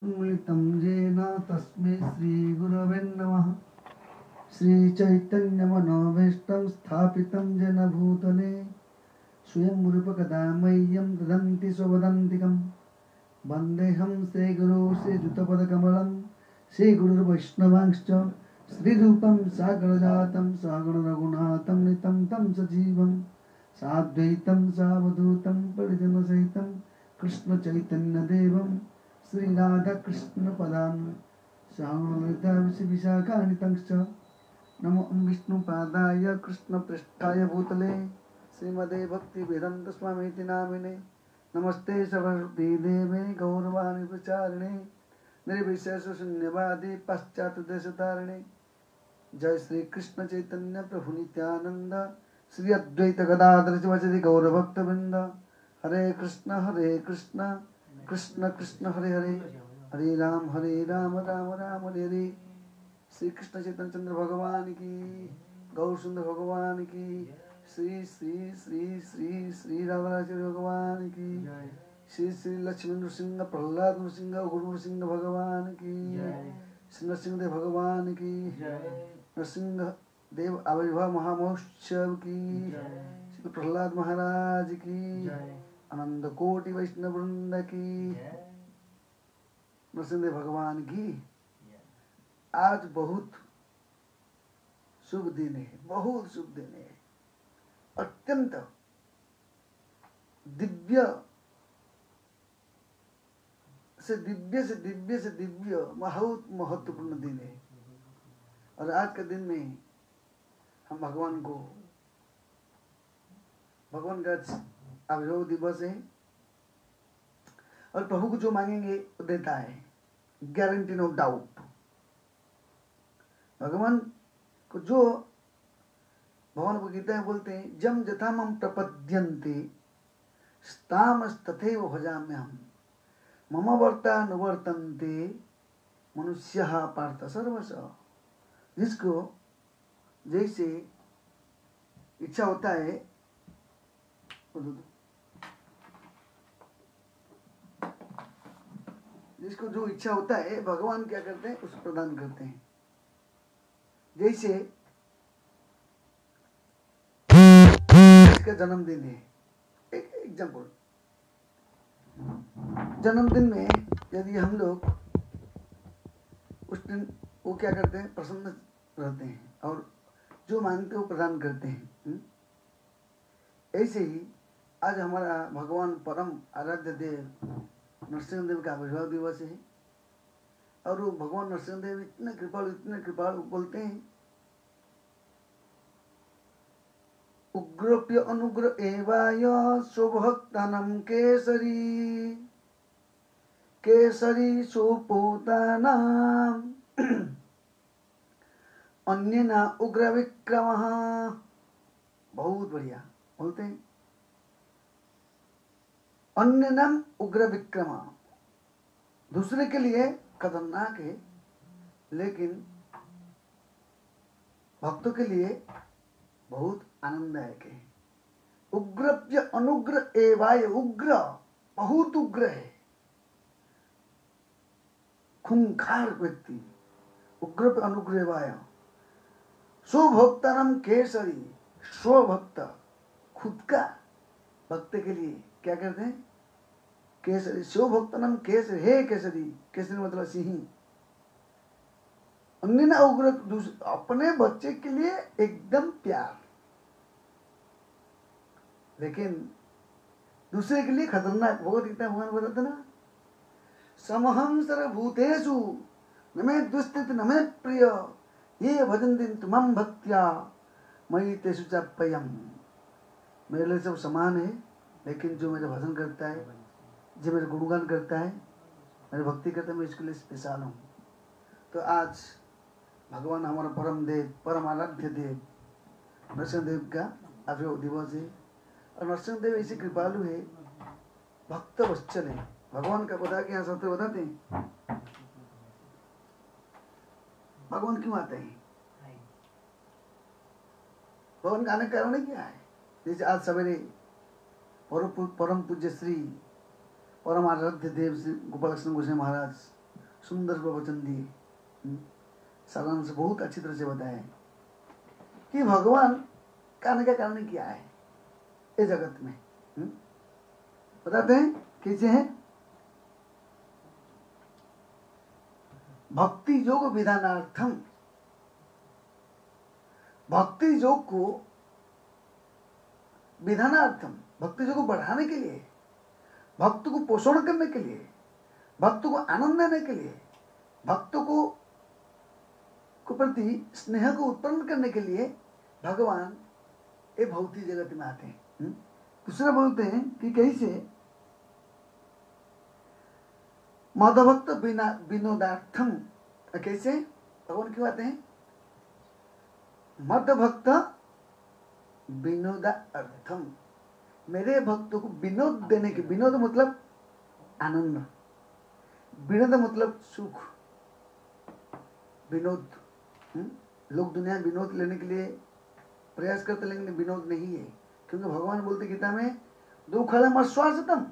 मिलितं येन तस्मै श्रीगुरवे नमः। श्रीचैतन्यमनोभीष्टं स्थापितं येन भूतले स्वयं रूपकदा मह्यं ददन्ति स्वपदान्तिकं। वन्देऽहं श्रीगुरो श्रीयुतपदकमलं श्रीगुरुर्वैष्णवांश्च श्रीरूपं सागरजातं सागररघुनाथं नितं तं सजीवं साद्वैतं सावधूतं परिजनसहितं कृष्णचैतन्यदेवं श्री राधा कृष्ण पदान श्यामलता विशाखानितंश्च नमो विष्णुपादाय कृष्ण पृष्ठाय भूतले श्रीमदे भक्ति वेदांत स्वामी नामिने नमस्ते सरस्वती देवे गौरवाणी प्रचारिणे निर्विशेष शून्यवादी पश्चात देश तारिणे जय श्री कृष्ण चैतन्य प्रभु नित्यानंद श्री अद्वैत गदाधर शिवाचार्य गौर भक्त वृंद हरे कृष्ण कृष्ण कृष्ण हरे हरे हरे राम राम राम हरे हरे। श्री कृष्ण चैतन्य चंद्र भगवान की, गौर सुंदर भगवान की, श्री श्री श्री श्री श्री राधाचार्य भगवान की, श्री श्री लक्ष्मी नृसिंह प्रहलाद नृसिंह गुरु नृसिंह भगवान की, श्री नरसिंह देव भगवान की, नरसिंह देव आविर्भाव महामहोत्सव की, श्री प्रहलाद महाराज की, आनंद कोटि वैष्णव वृंद की, नरसिंह भगवान की। आज बहुत शुभ दिन है, बहुत शुभ दिन है। अत्यंत दिव्य से दिव्य बहुत महत्वपूर्ण दिन है। और आज के दिन में हम भगवान का आविर्भाव दिवस है और प्रभु को जो मांगेंगे वो देता है, गारंटी नो डाउट। भगवान को जो भगवान को गीता में बोलते हैं, जम जथामं प्रपद्यन्ते तामस्तथैव भजाम्यहम् मम वर्तानुवर्तन्ते मनुष्यः पार्थ सर्वशः। जिसको जैसे इच्छा होता है, जिसको जो इच्छा होता है भगवान क्या करते हैं, उसको प्रदान करते हैं। जैसे इसका जन्मदिन है, एक एग्जाम्पल, जन्मदिन में यदि हम लोग उस दिन वो क्या करते हैं, प्रसन्न रहते हैं और जो मांगते हैं वो प्रदान करते हैं। ऐसे ही आज हमारा भगवान परम आराध्य देव नरसिंह देव का आविर्भाव दिवस है। और वो भगवान नरसिंह देव इतने कृपालु बोलते हैं, उग्रप्य अनुग्र एवाय स्वभक्तानां केसरी केसरी सोपोतानां अन्यना उग्र विक्रमः। बहुत बढ़िया बोलते हैं, अन्यनाम उग्र विक्रम, दूसरे के लिए खतरनाक है लेकिन भक्तों के लिए बहुत आनंददायक है। उग्रप्य अनुग्र एवाय, उग्र बहुत उग्र है, खूंखार व्यक्ति, उग्र अनुग्र एवाय स्वभक्तानां केसरी, स्वभक्त खुद का भक्त के लिए क्या करते हैं, केसरी स्वभक्तानां केसरी, हे केसरी, केसरी मतलब सिंह। अन्य उग्र, अपने बच्चे के लिए एकदम प्यार, लेकिन दूसरे के लिए खतरनाक। भगवद्गीता भगवान बताते ना, समहं सर्वभूतेषु न मे दुस्थित न मे प्रिय ये भजन्ति मम भक्त्या मयि तेषु च प्रियम्। मेरे लिए सब समान है, लेकिन जो मेरा भजन करता है, जो मेरे गुणगान करता है, मेरी भक्ति करता है, मैं इसके लिए स्पेशल हूँ। तो आज भगवान हमारा परम देव, परम आराध्य देव नरसिंह देव का आविर्भाव दिवस है। और नरसिंह देव ऐसे कृपालु है, भक्त वत्सल है। भगवान का बता के यहाँ शास्त्र बताते हैं भगवान क्यों आते हैं, भगवान का आने का कारण क्या है। जैसे आज सवेरे परम पूज्य श्री परम आराध्य देव श्री गोपाल कृष्ण गोसाई महाराज सुंदर प्रवचन दिए, सारांश बहुत अच्छी तरह से बताए कि भगवान का आने का कारण क्या है इस जगत में। बताते हैं कैसे है। भक्ति योग विधानार्थम, भक्ति योग को विधानार्थम, भक्ति योग को बढ़ाने के लिए, भक्त को पोषण करने के लिए, भक्त को आनंद देने के लिए, भक्तों को प्रति स्नेह को उत्पन्न करने के लिए भगवान ये भौतिक जगत में आते हैं। दूसरा बोलते हैं कि कैसे मदभक्त विनोदार्थम, कैसे भगवान क्यों आते हैं? मदभक्त विनोदार्थम, मेरे भक्तों को विनोद देने के, विनोद मतलब आनंद, विनोद मतलब सुख, विनोद। लोग दुनिया में विनोद लेने के लिए प्रयास करते, लेकिन विनोद नहीं है, क्योंकि भगवान बोलते गीता में दुखलम आश्वासितम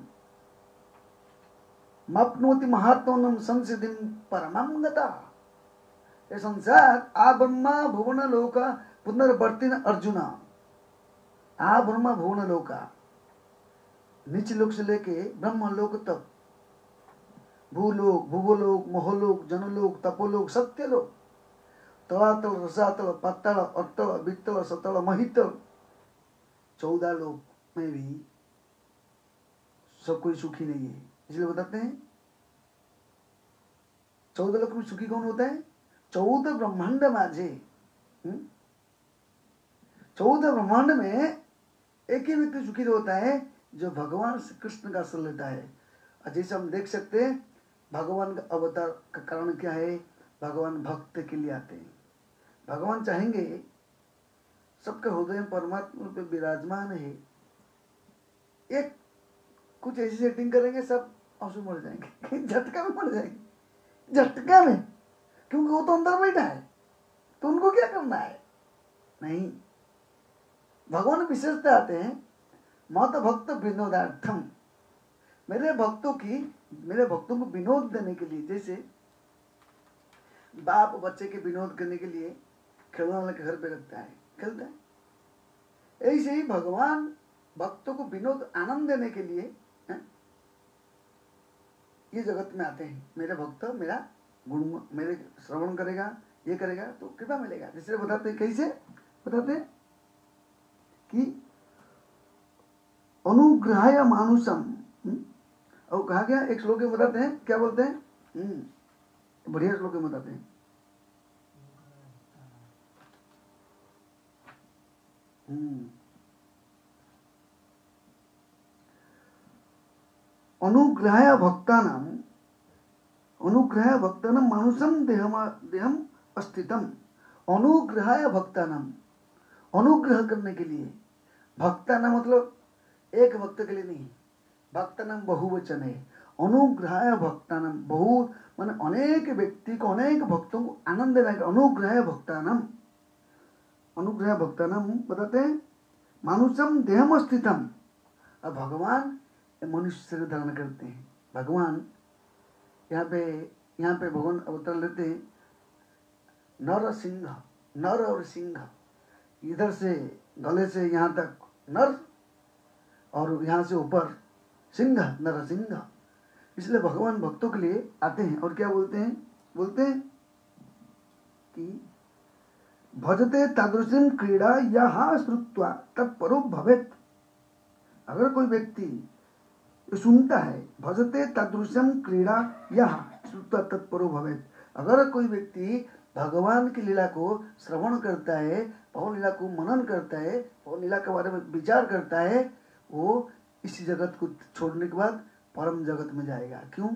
मप्नोति महात्मनम संसिधिं परमं गता। ये संसार आ ब्रह्मा भुवन लोका पुनर्वर्तिन अर्जुन, आ ब्रह्मा भुवन लोका, नीच लोक से लेके ब्रह्म लोक तक, भूलोक, भुवलोक, मोहलोक, जनलोक, तपोलोक, सत्यलोक, तलातल, रसातल, पत्तल, अत्तल, वित्तल, सतल, महितल, 14 लोक में भी सब कोई सुखी नहीं है। इसलिए बताते हैं 14 लोक में सुखी कौन होता है? 14 ब्रह्मांड माझे, 14 ब्रह्मांड में एक ही व्यक्ति सुखी होता है जो भगवान श्री कृष्ण का आश्रय लेता है। और जैसे हम देख सकते हैं भगवान का अवतार का कारण क्या है? भगवान भक्त के लिए आते हैं। भगवान चाहेंगे सबके हृदय में परमात्मा पे विराजमान है, एक कुछ ऐसी सेटिंग करेंगे सब आंसू मर जाएंगे, झटका में मर जाएंगे, झटका में, क्योंकि वो तो अंदर बैठा है, तो उनको क्या करना है? नहीं, भगवान विशेषता आते हैं मत भक्त विनोदार्थम, मेरे भक्तों को विनोद देने के लिए। जैसे बाप बच्चे के विनोद करने के लिए खिलौना लेकर घर पे रखता है, खेलता है, ऐसे ही भगवान भक्तों को विनोद आनंद देने के लिए ये जगत में आते हैं। मेरे भक्त मेरा गुण, मेरे श्रवण करेगा, ये करेगा तो कृपा मिलेगा। जिससे बताते हैं, कैसे बताते हैं कि अनुग्रहाय मानुषम, और कहा गया एक श्लोक में बताते हैं, क्या बोलते हैं? बढ़िया श्लोक में बताते हैं, अनुग्रहाय भक्तानां मानुषम देहम अस्थितम। अनुग्रहाय भक्तानां, अनुग्रह करने के लिए, भक्तानां मतलब एक भक्त के लिए नहीं, भक्तानां बहुवचन है। अनुग्रहाय भक्तानां, बहुत माने अनेक व्यक्ति को, अनेक भक्तों को आनंद देने का। अनुग्रहाय भक्तानां, अनुग्रह भक्तानां बताते हैं मानुषम देहम स्थितम। अब भगवान मनुष्य शरीर धारण करते हैं। भगवान यहाँ पे भगवान अवतार लेते हैं, नर सिंह, नर और सिंह, इधर से गले से यहाँ तक नर और यहाँ से ऊपर सिंह, नर सिंह। इसलिए भगवान भक्तों के लिए आते हैं और क्या बोलते हैं? बोलते हैं कि भजते तादृशीं क्रीड़ा यः श्रुत्वा तत्परो भवेत्। अगर कोई व्यक्ति सुनता है, भजते तादृशीं क्रीड़ा यः श्रुत्वा तत्परो भवेत्, अगर कोई व्यक्ति भगवान की लीला को श्रवण करता है, भगवान लीला को मनन करता है, भगवान लीला के बारे में विचार करता है, वो इस जगत को छोड़ने के बाद परम जगत में जाएगा। क्यों?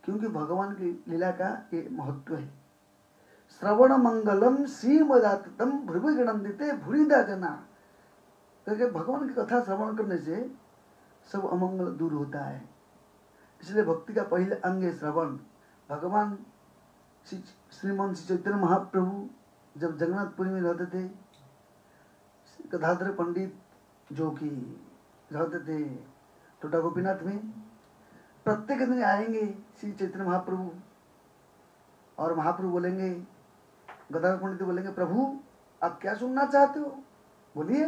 क्योंकि भगवान की लीला का ये महत्व है। श्रवण मंगलम श्रीमदातम भ्रुविगणन्दिते भूरिदा जना, क्योंकि भगवान की कथा श्रवण करने से सब अमंगल दूर होता है। इसलिए भक्ति का पहले अंग है श्रवण। भगवान श्रीमान श्री चैतन्य महाप्रभु जब जगन्नाथपुरी में रहते थे, गदाधर पंडित जो कि रहते थे टोटा गोपीनाथ में, प्रत्येक दिन आएंगे श्री चैतन्य महाप्रभु और महाप्रभु बोलेंगे, गदाधर पंडित बोलेंगे, प्रभु आप क्या सुनना चाहते हो, बोलिए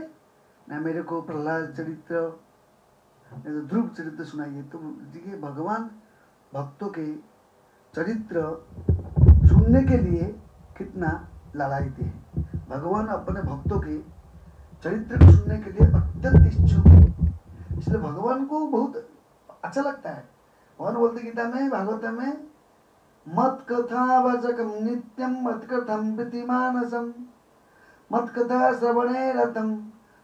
ना। मेरे को प्रहलाद चरित्र, तो ध्रुव चरित्र सुनाइए। तो देखिए भगवान भक्तों के चरित्र सुनने के लिए कितना लालायित है। भगवान अपने भक्तों के चरित्र को सुनने के लिए अत्यंत इच्छुक है। इसलिए भगवान को बहुत अच्छा लगता है। भगवान बोलते गीता में, भागवत में, मत कथा वाचकम नित्यम मत कथम प्रीतिमानसम मत कथा श्रवणे रतम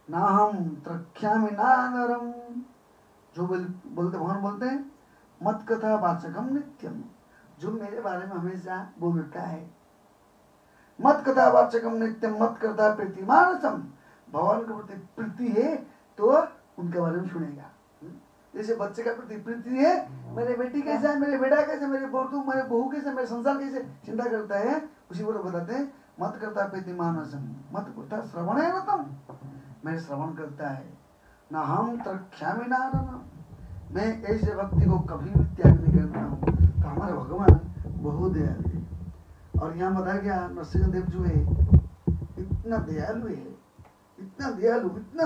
नाहम त्रख्यामि नानरम। जो बोलते भगवान बोलते हैं, मत कथा वाचकम नित्यम, जो मेरे बारे में हमेशा बोलता है। मत कथा वाचकम नित्यम मत कथा प्रीतिमानसम, भगवान के प्रति प्रीति है तो उनके बारे में सुनेगा। जैसे बच्चे का प्रति प्रीति है, मेरे बेटी कैसा है, मेरे बेटा कैसे, मेरे बहू कैसे, मेरे संसार कैसे चिंता करता है, उसी को बताते हैं मत करता प्रीतिमानसम मत करता श्रवण है रतम, मैं श्रवण करता है। ना हम त्रख्यामि नारनम, मैं ऐसे भक्ति को कभी भी त्याग नहीं करता हूँ। तो हमारे भगवान बहुत दयालु है। और यहाँ बताया गया नरसिंह देव जो है इतना दयालु है, इतना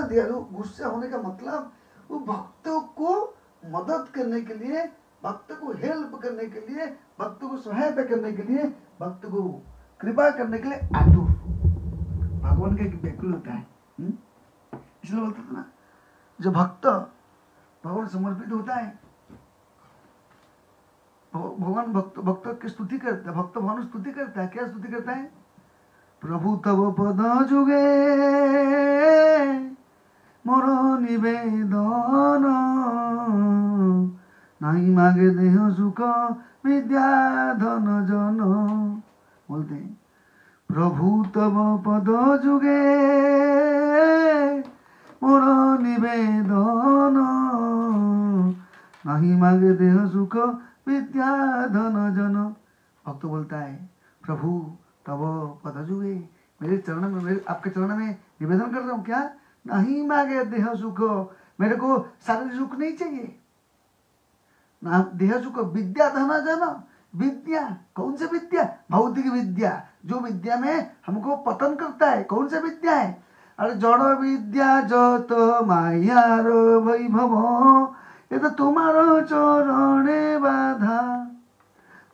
दयालु। गुस्सा होने का मतलब वो भक्तों को मदद करने के लिए, भक्त को हेल्प करने के लिए, भक्त को सहायता करने के लिए, भक्त को कृपा करने के लिए आतुर। भगवान का एक व्याकुल होता है। इसलिए बोलते थे ना, जो भक्त भगवान समर्पित होता है, भगवान भक्त की स्तुति करता है, भक्त भगवान स्तुति करता है। क्या स्तुति करता है? प्रभु तव पद जुगे मोर निवेदन, नहीं मागे देह सुख विद्या धन जन। बोलते हैं प्रभु तव पद जुगे मोर निवेदन, नहीं मागे देह सुख विद्या धन जन। भक्त बोलता है प्रभु तब पद जुगे, मेरे चरण में, मेरे आपके चरण में निवेदन कर रहा हूँ। क्या? नहीं मांगे देह सुख, मेरे को शारीरिक सुख नहीं चाहिए ना, देह सुख विद्या धन जन। विद्या कौन सी विद्या? भौतिक विद्या, जो विद्या में हमको पतन करता है। कौन सी विद्या है? अरे जड़ विद्या जत मायार वैभव, ये तो तुम्हारो चरणे बाधा,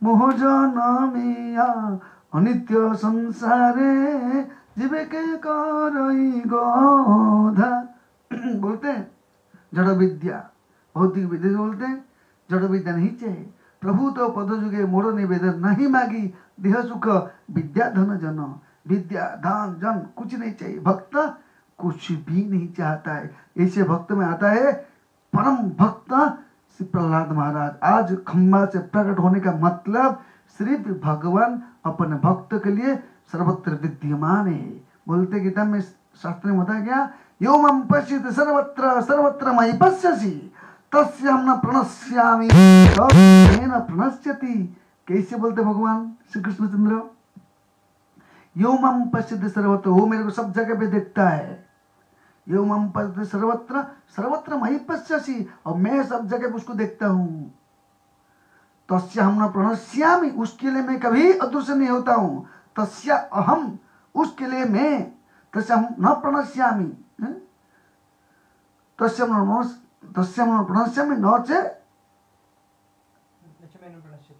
मोह जनमिया अनित्य संसारे जीवे के करई गोधा। बोलते हैं जड़ विद्या, भौतिक विद्या बोलते हैं जड़ विद्या नहीं चाहिए। प्रभु तो पद जुगे मोर निवेदन, नहीं मांगी देह सुख विद्या धन जन। विद्या धन जन कुछ नहीं चाहिए, भक्त कुछ भी नहीं चाहता है। ऐसे भक्त में आता है परम भक्त श्री प्रहलाद महाराज। आज खम्बा से प्रकट होने का मतलब सिर्फ भगवान अपने भक्त के लिए सर्वत्र विद्यमान है। बोलते गीता में, शास्त्र में बताया गया, यो मम पश्यति सर्वत्र सर्वत्र मयि पश्यसि तस्याहं न प्रणश्यामि न प्रणश्यति। कैसे बोलते भगवान श्री कृष्णचंद्र? यो मम पश्यति सर्वत्र, वो मेरे को सब जगह पे देखता है। यो मम पश्यति सर्वत्र सर्वत्र मयि पश्यसि, और मैं सब जगह उसको देखता हूँ। तस्याहं न प्रणश्यामि, उसके लिए मैं कभी अदृश्य नहीं होता हूँ। तस्या अहम, उसके लिए मैं, तस्याहं न प्रणश्यामि, तस्याहं न प्रणश्यामि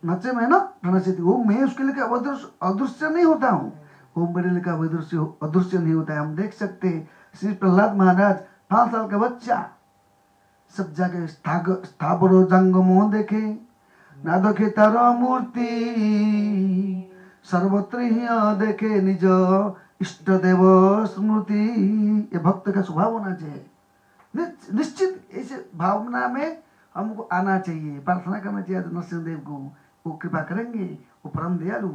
नचे मैं न प्रणश्यति। वो मैं उसके लिए अदृश्य नहीं होता हूँ, वो मेरे लिए अदृश्य नहीं होता है। हम देख सकते हैं श्री प्रहलाद महाराज 5 साल का बच्चा सब जगह स्थावर जंगम देखे, ना देखे तार मूर्ति, सर्वत्र ही देखे निज इष्ट देव स्मृति। ये भक्त का स्वभाव होना चाहिए। निश्चित इस भावना में हमको आना चाहिए, प्रार्थना करना चाहिए नरसिंह देव को। वो कृपा करेंगे, वो परम दयालु।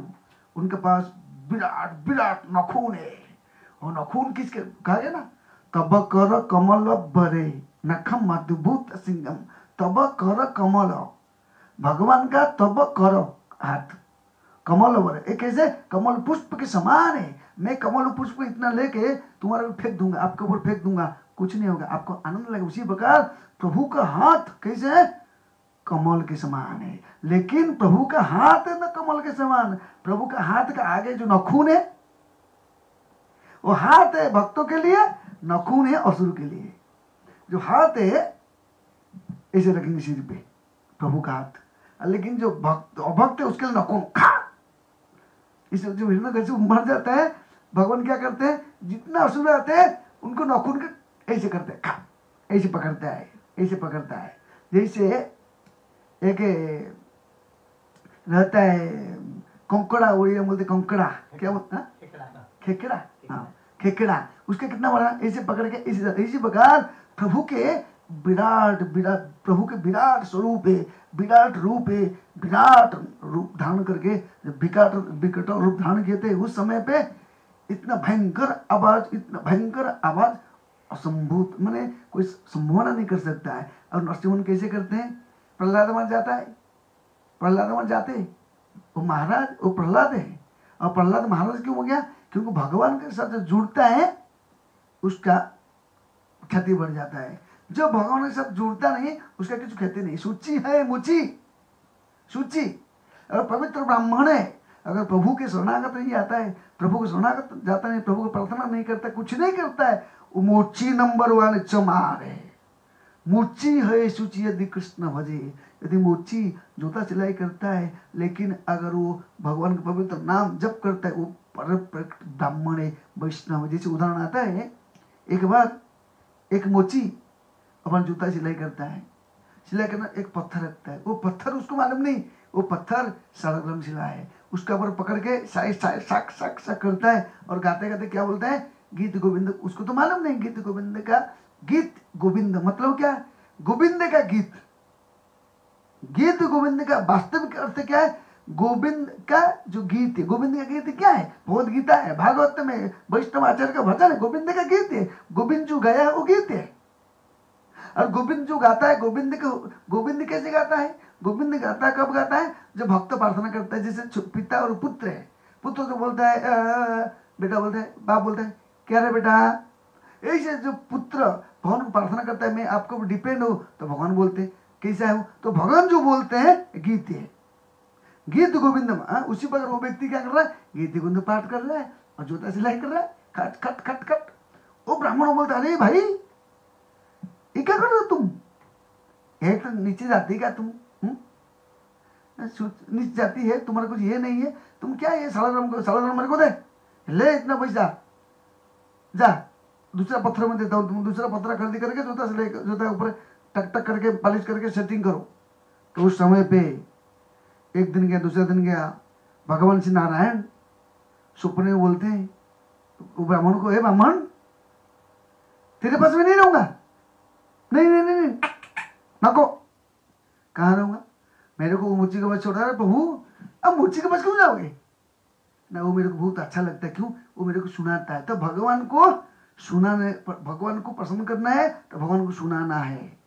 उनके पास विराट विराट नखून है। और नखून किसके कहा गया ना, तब कर कमल बरे नखम अद्भुत सिंगम। तब कर कमल, भगवान का तब कर हाथ कमल बरे, एक ऐसे कमल पुष्प के समान है। मैं कमल पुष्प इतना लेके तुम्हारे ऊपर फेंक दूंगा, आपके ऊपर फेंक दूंगा, कुछ नहीं होगा, आपको आनंद लगेगा। उसी प्रकार प्रभु का हाथ कैसे है, कमल के समान है, लेकिन प्रभु का हाथ है ना कमल के समान। प्रभु का हाथ का आगे जो नखून है वो हाथ है भक्तों के लिए, नखून है असुर के लिए। जो हाथ है ऐसे रखेंगे सिर पे प्रभु का हाथ, लेकिन जो भक्त अभक्त है उसके लिए नखून खा। इस जो हिरण्यकशिपु से मर जाता है, भगवान क्या करते हैं, जितना असुर आते हैं उनको नखून के ऐसे करते हैं, खा ऐसे पकड़ता है, ऐसे पकड़ता है। जैसे एक रहता है कंकड़ा, उड़िया बोलते कंकड़ा, क्या बोलता है, खेकड़ा। हाँ खेकड़ा, उसके कितना बड़ा ऐसे पकड़ के इसी प्रकार प्रभु के विराट विराट प्रभु के विराट स्वरूप है, विराट रूप है। विराट रूप धारण करके विकट रूप धारण किए थे उस समय पे, इतना भयंकर आवाज असंभूत, माने कोई संभावना नहीं कर सकता है। और नरसिंह कैसे करते हैं, प्रहलाद मर जाता है, प्रहलाद मर जाते, वो महाराज वो प्रहलाद है। और प्रहलाद महाराज क्यों हो गया, क्योंकि भगवान के साथ जुड़ता है उसका क्षति बढ़ जाता है। जो भगवान के साथ जुड़ता नहीं उसका कुछ क्षति नहीं। सूची है मुची सूची, और पवित्र ब्राह्मण है, अगर प्रभु के शरणागत नहीं आता है, प्रभु को शरणागत जाता नहीं, प्रभु को प्रार्थना नहीं करता, कुछ नहीं करता है, वो मोची नंबर 1 चमार है। मूर्ची है सूची यदि कृष्ण भजे, यदि मूर्ची जूता सिलाई करता है, लेकिन अगर वो भगवान का पवित्र नाम जप करता है, वो परम ब्राह्मण है, वैष्णव। जैसे उदाहरण आता है, एक बार एक मोची अपना जूता सिलाई करता है, सिलाई करना एक पत्थर रखता है, वो पत्थर उसको मालूम नहीं, वो पत्थर सालग्राम शिला है, उसका ऊपर पकड़ के साक करता है और गाते गाते क्या बोलता है, गीत गोविंद। उसको तो मालूम नहीं गीत गोविंद का, गीत गोविंद मतलब क्या, गोविंद का गीत। गीत गोविंद का वास्तविक अर्थ क्या है, गोविंद का जो गीत है, गोविंद का गीत क्या है, भगवत गीता है, भागवत में वैष्णव आचार्य का भजन है, गोविंद का गीत है। गोविंद जो गाया है वो गीत है, और गोविंद जो गाता है, गोविंद कैसे गाता है, गोविंद गाता है कब गाता है, जब भक्त प्रार्थना करता है। जैसे पिता और पुत्र है, पुत्र को बोलता है बेटा, बोलता है बाप, बोलता है क्या रे बेटा। ऐसे जो पुत्र भगवान को प्रार्थना करता है, मैं आपको डिपेंड हूं, तो भगवान बोलते हैं कैसा है, तो भगवान जो बोलते हैं गीत है, गीत गोविंद। उसी पर वो व्यक्ति क्या कर रहा है, गीत गोविंद पाठ कर रहा है और जूता सिलाई कर रहा है, खट खट खट खट। वो ब्राह्मण बोलता है अरे भाई ये क्या कर रहे हो तुम, एक तो नीचे जाती क्या तुम, नीचे जाती है, तुम्हारा कुछ ये नहीं है, तुम क्या ये सालाग्राम मेरे को दे, ले इतना पैसा, जा दूसरा पत्थर में देता हूँ, तुम दूसरा पत्थर खरीदी करके जूता ऊपर टक टक करके पॉलिश करके सेटिंग करो। तो उस समय पे एक दिन गया, दूसरा दिन गया, भगवान श्री नारायण सुपने में बोलते हैं ब्राह्मण को, हे ब्राह्मण तेरे पास में नहीं रहूंगा, नहीं नहीं नहीं नको, कहाँ रहूंगा, मेरे को मूर्ति के पास छोड़ रहा है प्रभु, अब मूर्ति के पास क्यों जाओगे ना, वो मेरे को बहुत अच्छा लगता है, क्यों, वो मेरे को सुनाता है। तो भगवान को सुनाने, भगवान को प्रसन्न करना है तो भगवान को सुनाना है।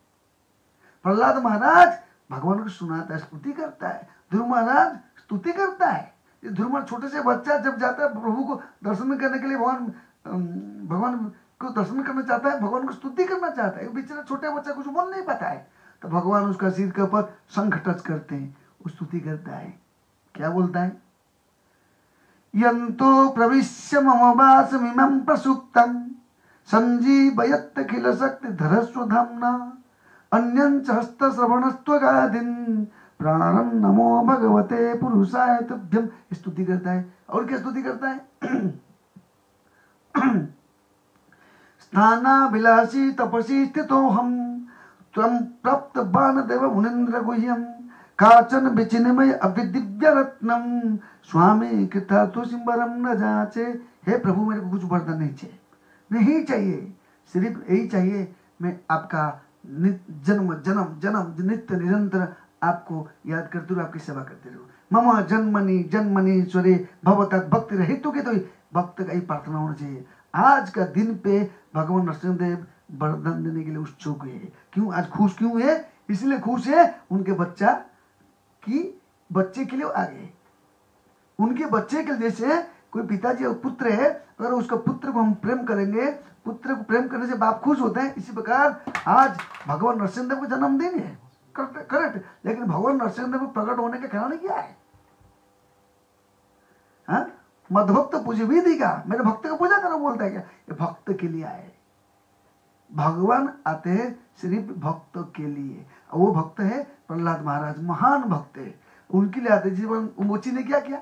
प्रहलाद महाराज भगवान को सुनाता है, स्तुति करता है, ध्रुव महाराज स्तुति करता है। ध्रुव महाराज छोटे से बच्चा जब जाता है प्रभु को दर्शन करने के लिए, भगवान को दर्शन करना चाहता है, भगवान को स्तुति करना चाहता है, बेचारा छोटा बच्चा कुछ बोल नहीं पाता है, तो भगवान उसका सिर के ऊपर शंख टच करते हैं, वो स्तुति करता है। क्या बोलता है, यंतो प्रविश्य मम वासमिमं प्रसुप्तं संजीवयत् अखिल शक्ति धरस्वधाम्ना अन्यंच हस्तश्रवणस्त्वगादिन् प्राणं नमो भगवते पुरुषाय तुभ्यं। स्तुति करता है। और क्या स्तुति करता है, स्थानाभिलाषी तपसी स्थितोऽहं त्वं प्राप्त बाणदेव मुनीन्द्र गुह्यं काचन विचिन्मय अभिदिव्य रत्नम स्वामी कृता तो सिंबरम न जाचे। हे प्रभु मेरे को कुछ वरदान नहीं चाहिए, सिर्फ यही चाहिए, मैं आपका जन्म जन्म जन्म नित्य निरंतर आपको याद करते रहूं, आपकी सेवा करते रहूं। मम जन्मनि जन्मनि स्वरे भवतत् भक्ति रहित, तो भक्त का ही प्रार्थना होना चाहिए। आज का दिन पे भगवान नरसिंहदेव वरदान देने के लिए उत्सुक है। क्यों आज खुश क्यों है, इसलिए खुश है उनके बच्चे के लिए आ गए, उनके बच्चे के लिए। जैसे कोई पिताजी और पुत्र है, अगर उसका पुत्र को हम प्रेम करेंगे, पुत्र को प्रेम करने से बाप खुश होते हैं, इसी प्रकार आज भगवान नरसिंहदेव का जन्मदिन है, करते करेक्ट, लेकिन भगवान नरसिंहदेव को प्रकट होने का कारण क्या है? हाँ, मदभक्त पूज विधि का, मेरे भक्त का पूजा करो बोलता है क्या? ये भक्त के लिए आए। भगवान आते हैं सिर्फ भक्तों के लिए। वो भक्त है प्रहलाद महाराज, महान भक्त है, उनके लिए आते। जीवन मोची ने क्या किया?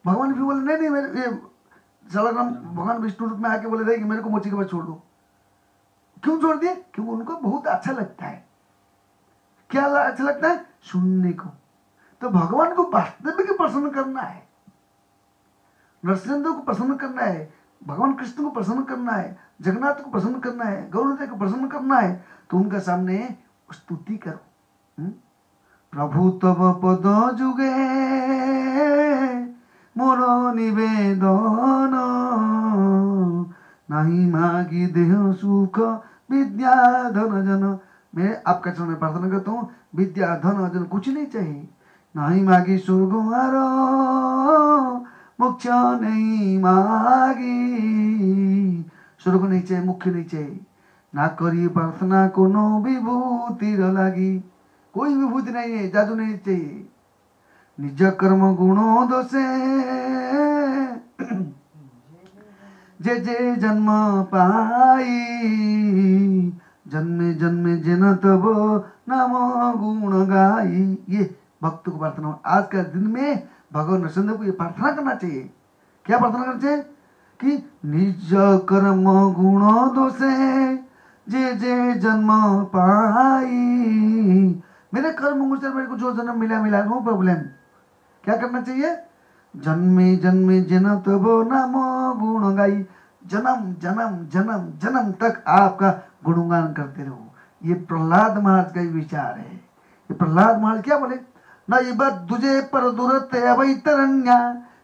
भगवान भी बोले नहीं नहीं, मेरे ये सलाग्राम भगवान विष्णु रूप में आके बोले रहे कि मेरे को मोची के बाद छोड़ दो। क्यों छोड़ दिए? क्योंकि उनको बहुत अच्छा लगता है। क्या अच्छा लगता है? सुनने को। तो भगवान को वास्तविक प्रसन्न करना है, नरसिंहदेव को प्रसन्न करना है, भगवान कृष्ण को प्रसन्न करना है, जगन्नाथ को प्रसन्न करना है, गौरदेव को प्रसन्न करना है, तो उनका सामने स्तुति करो। प्रभु तब पद जुगे मोर निवेदन, नहीं मागी देह सुख विद्या धन जन। मैं आपका चरण में प्रार्थना करता हूँ, विद्या धन जन कुछ नहीं चाहिए। नहीं मागी स्वर्ग मोक्ष नहीं मागी, स्वर्ग नहीं चाहिए, मुख्य नहीं चाहिए। ना करी प्रार्थना कोनो विभूतिर लागी, कोई विभूति नहीं है, जादू नहीं चाहिए। निज कर्म गुणों दोषे जे जे जन्म पाई, जन्मे जन्मे जन तब नाम गुण गाई। ये भक्त को प्रार्थना। आज का दिन में भगवान नरसिंहदेव को ये प्रार्थना करना चाहिए। क्या प्रार्थना करना चाहिए? कि निज कर्म गुण दोषे जे जे जन्म पाई, मेरे कर्म गुण से मेरे को जो जन्म मिला मिला, नो प्रॉब्लम। क्या करना चाहिए? जन्मे जन्मे जन तब नाम गुण गाई, जन्म जन्म जन्म जन्म तक आपका गुणगान करते रहो। ये प्रहलाद महाराज का विचार है। ये प्रहलाद महाराज क्या बोले? न इब तुझे पर दुरते अवैतरण्या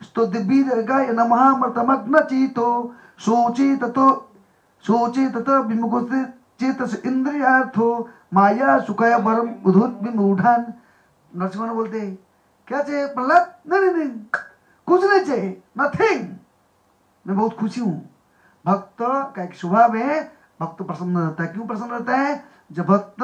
स्तुति वीर गाय नमः मृतमग्न चीतो सोची ततो विमुख चेतस इंद्रियार्थो माया सुखाया परम उद्धत विमूढ़ान। नरसिंह बोलते हैं क्या चाहिए प्रहलाद? नहीं नहीं, कुछ नहीं चाहिए, नथिंग। मैं बहुत खुशी हूं। भक्त का एक स्वभाव है, भक्त प्रसन्न रहता है। क्यों प्रसन्न रहता है? जब भक्त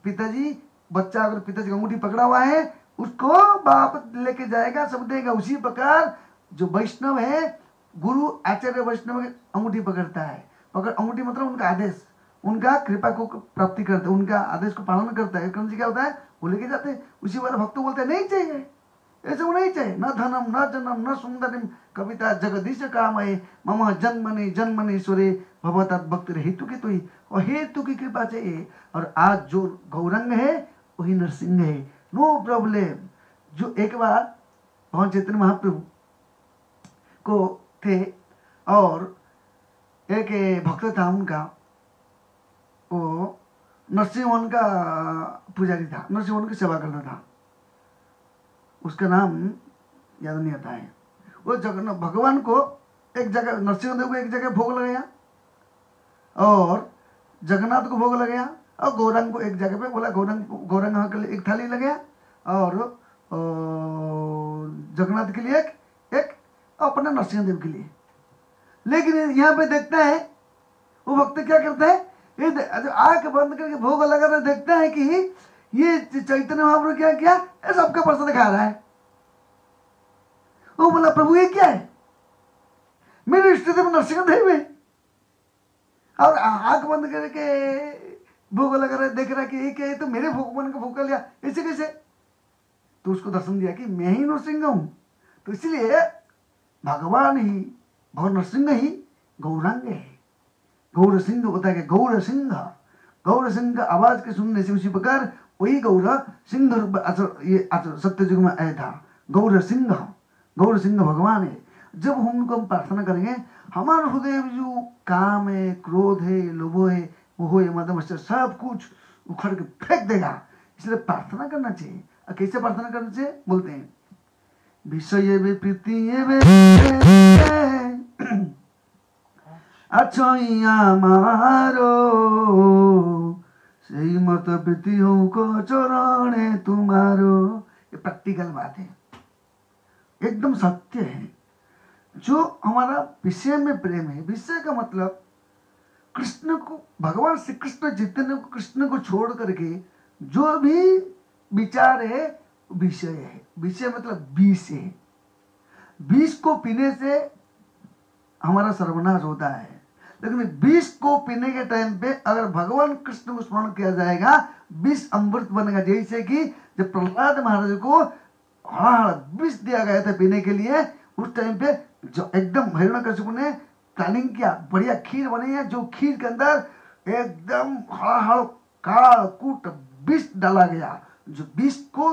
पिताजी, बच्चा अगर पिताजी की अंगूठी पकड़ा हुआ है, उसको बाप लेके जाएगा, सब देगा। उसी प्रकार जो वैष्णव है, गुरु आचार्य वैष्णव की अंगूठी पकड़ता है। पकड़ अंगूठी मतलब उनका आदेश, उनका कृपा को प्राप्ति करता है, उनका आदेश को पालन करता है। कारण से क्या होता है? वो लेके जाते हैं। उसी बार भक्त बोलते हैं नहीं चाहिए, ऐसे वो नहीं चाहिए। न धनम न जनम न सुंदरिम कविता जगदीश कामये मम जन्मनि जन्मनीश्वरे भवतात भक्ति हेतु की, तो ही और हेतु की कृपा चाहिए। और आज जो गौरंग है वही नरसिंह है, नो प्रॉब्लम। जो एक बार भगवान चैतन्य महाप्रभु को थे और एक भक्त था उनका, वो नरसिंहवन का पुजारी था, नरसिंहवन की सेवा करता था। उसका नाम याद नहीं आता है। वो जगन्नाथ भगवान को एक जगह, नरसिंहदेव को एक जगह भोग लगाया और जगन्नाथ को भोग लगाया और गौरंग को एक जगह पे बोला, गौरंग के लिए एक थाली लगाया और जगन्नाथ के लिए एक अपने नरसिंहदेव के लिए। लेकिन यहाँ पे देखता है वो भक्त क्या करता है, ये आंख बंद करके भोग लगा देखता है कि ये चैतन्य महाप्रभु क्या किया, सबका प्रसाद दिखा रहा है। वो बोला प्रभु ये क्या है? मेरे इष्टदेव नरसिंहदेव है और आंख बंद करके भोग लगा रहा, देख रहा कि ये क्या है, तो मेरे भोग बन का भोग कर लिया, ऐसे कैसे? तो उसको दर्शन दिया कि मैं ही नरसिंह हूं। तो इसलिए भगवान नरसिंह ही गौरांग है। गौर सिंह होता है कि गौर सिंह का आवाज के सुनने से उसी प्रकार वही गौर सिंह ये सत्य युग में आया था। गौर सिंह भगवान है। जब उनको हम प्रार्थना करेंगे, हमारे हृदय में जो काम है, क्रोध है, लोभ है, मोह है, मद मत्सर सब कुछ उखड़ के फेंक देगा। इसलिए प्रार्थना करना चाहिए। और कैसे प्रार्थना करना चाहिए? बोलते हैं विषय वे प्रीति अच्छोइया मारो सही मत प्रीति हो को चरणे तुम्हारो। ये प्रैक्टिकल बात है, एकदम सत्य है। जो हमारा विषय में प्रेम है, विषय का मतलब कृष्ण को, भगवान श्री कृष्ण चैतन्य को, कृष्ण को छोड़ करके जो भी विचार है विषय है, विषय मतलब विष है। विष को पीने से हमारा सर्वनाश होता है, लेकिन विष को पीने के टाइम पे अगर भगवान कृष्ण को स्मरण किया जाएगा विष अमृत बनेगा। जैसे कि जब प्रहलाद महाराज को विष दिया गया था पीने के लिए, उस टाइम पे जो एकदम हिरण्यकशिपु ने प्लानिंग किया, बढ़िया खीर बनी है, जो खीर के अंदर एकदम हड़ाहड़ काल कूट विष डाला गया। जो विष को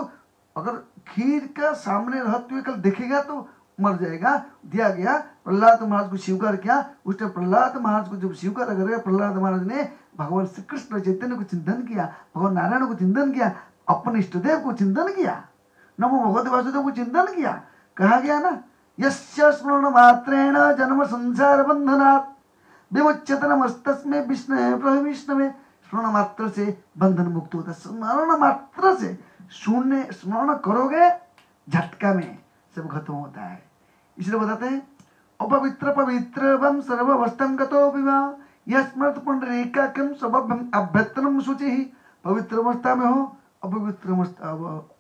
अगर खीर का सामने रहते हुए कल देखेगा तो मर जाएगा, दिया गया। प्रहलाद महाराज को स्वीकार किया। उस टाइम प्रहलाद महाराज को जब स्वीकार करेगा, प्रहलाद महाराज ने भगवान श्री कृष्ण चैतन्य को चिंतन किया, भगवान नारायण को चिंतन किया, अपने इष्टदेव को चिंतन किया, नमो भगवते वासुदेव को चिंतन किया। कहा गया ना, यस्य स्मरण मात्रेण जन्म संसार बंधनात् विमुच्यते नमस्तस्मै विष्णवे प्रभु विष्णवे। स्मरण मात्र से बंधन मुक्त होता है। स्मरण मात्र से शून्य स्मरण करोगे झटका में सब खत्म होता है। इसलिए बताते हैं अपवित्र पवित्रवम सर्ववस्थम गतो विवा यस्मृत पुंडरीकाक्षं स्वभवं अभ्यंतरम शुचि। पवित्र अवस्था में हो, अपवित्र अवस्था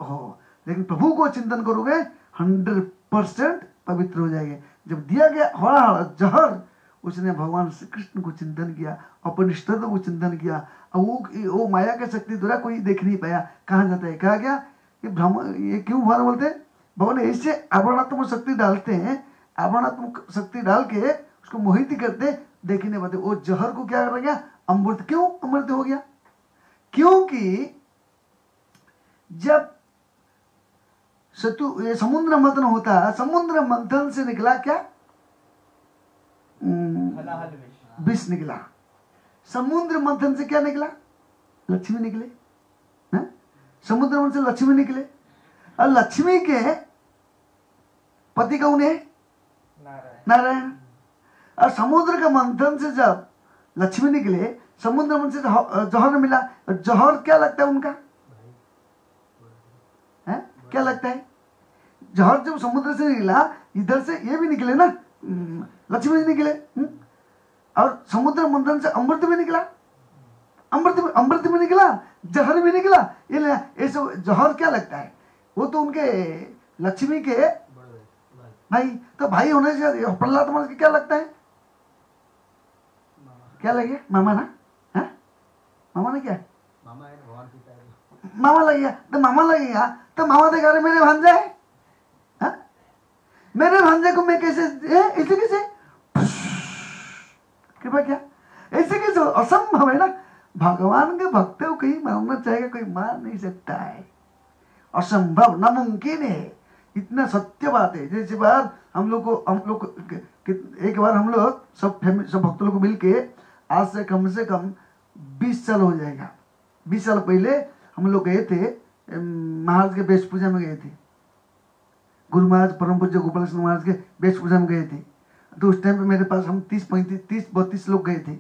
हो, लेकिन प्रभु को चिंतन करोगे 100% पवित्र हो जाएंगे। जब दिया गया हड़ा जहर, उसने भगवान श्री कृष्ण को चिंतन किया, अपने इष्टदेव को चिंतन किया। अब वो माया के शक्ति द्वारा कोई देख नहीं पाया। कहाँ जाता है, कहा गया कि ब्रह्म, ये क्यों भगवान बोलते हैं, भगवान ऐसे आवरणात्मक शक्ति डालते हैं, आवरणात्मक शक्ति डाल के उसको मोहित करते, देख ही नहीं पाते। वो जहर को क्या कर गया, अमृत। क्यों अमृत हो गया? क्योंकि जब समुद्र मंथन होता है, समुद्र मंथन से निकला क्या, विष निकला। समुद्र मंथन से क्या निकला, लक्ष्मी निकले। समुद्र मंथन से लक्ष्मी निकले, और लक्ष्मी के पति कौन है, नारायण। और समुद्र के मंथन से जब लक्ष्मी निकले, समुद्र मंथन से जौहर मिला। जौहर क्या लगता है उनका, क्या लगता है? जौहर जब समुद्र से निकला, इधर से ये भी निकले ना, लक्ष्मी जी निकले। और समुद्र मंथन से अमृत भी निकला, अमृत भी निकला, जहर भी निकला। ये सब जौहर क्या लगता है, वो तो उनके लक्ष्मी के भाई। तो भाई होने से प्रहलाद महाराज क्या लगता है, क्या लगे, मामा ना, है मामा ने, क्या मामा लगेगा। तो मामा लगेगा तो मामा देखा रहे मेरे भांजा है, मेरे भांजे को मैं कैसे, ऐसे कैसे कृपा क्या, ऐसे कैसे, असंभव है ना। भगवान के भक्त को कहीं मारना चाहेगा, कोई मार नहीं सकता है, असंभव, नामुमकिन है। इतना सत्य बात है। जैसे बार हम लोग एक बार हम लोग सब भक्त लोग को मिलके, आज से कम 20 साल हो जाएगा, 20 साल पहले हम लोग गए थे, महाराज के बेश पूजा में गए थे। गुरु महाराज परम पूज्य गोपाल कृष्ण महाराज के बेश पूजा में गए थे। तो उस टाइम पे मेरे पास हम 30-32 लोग गए थे,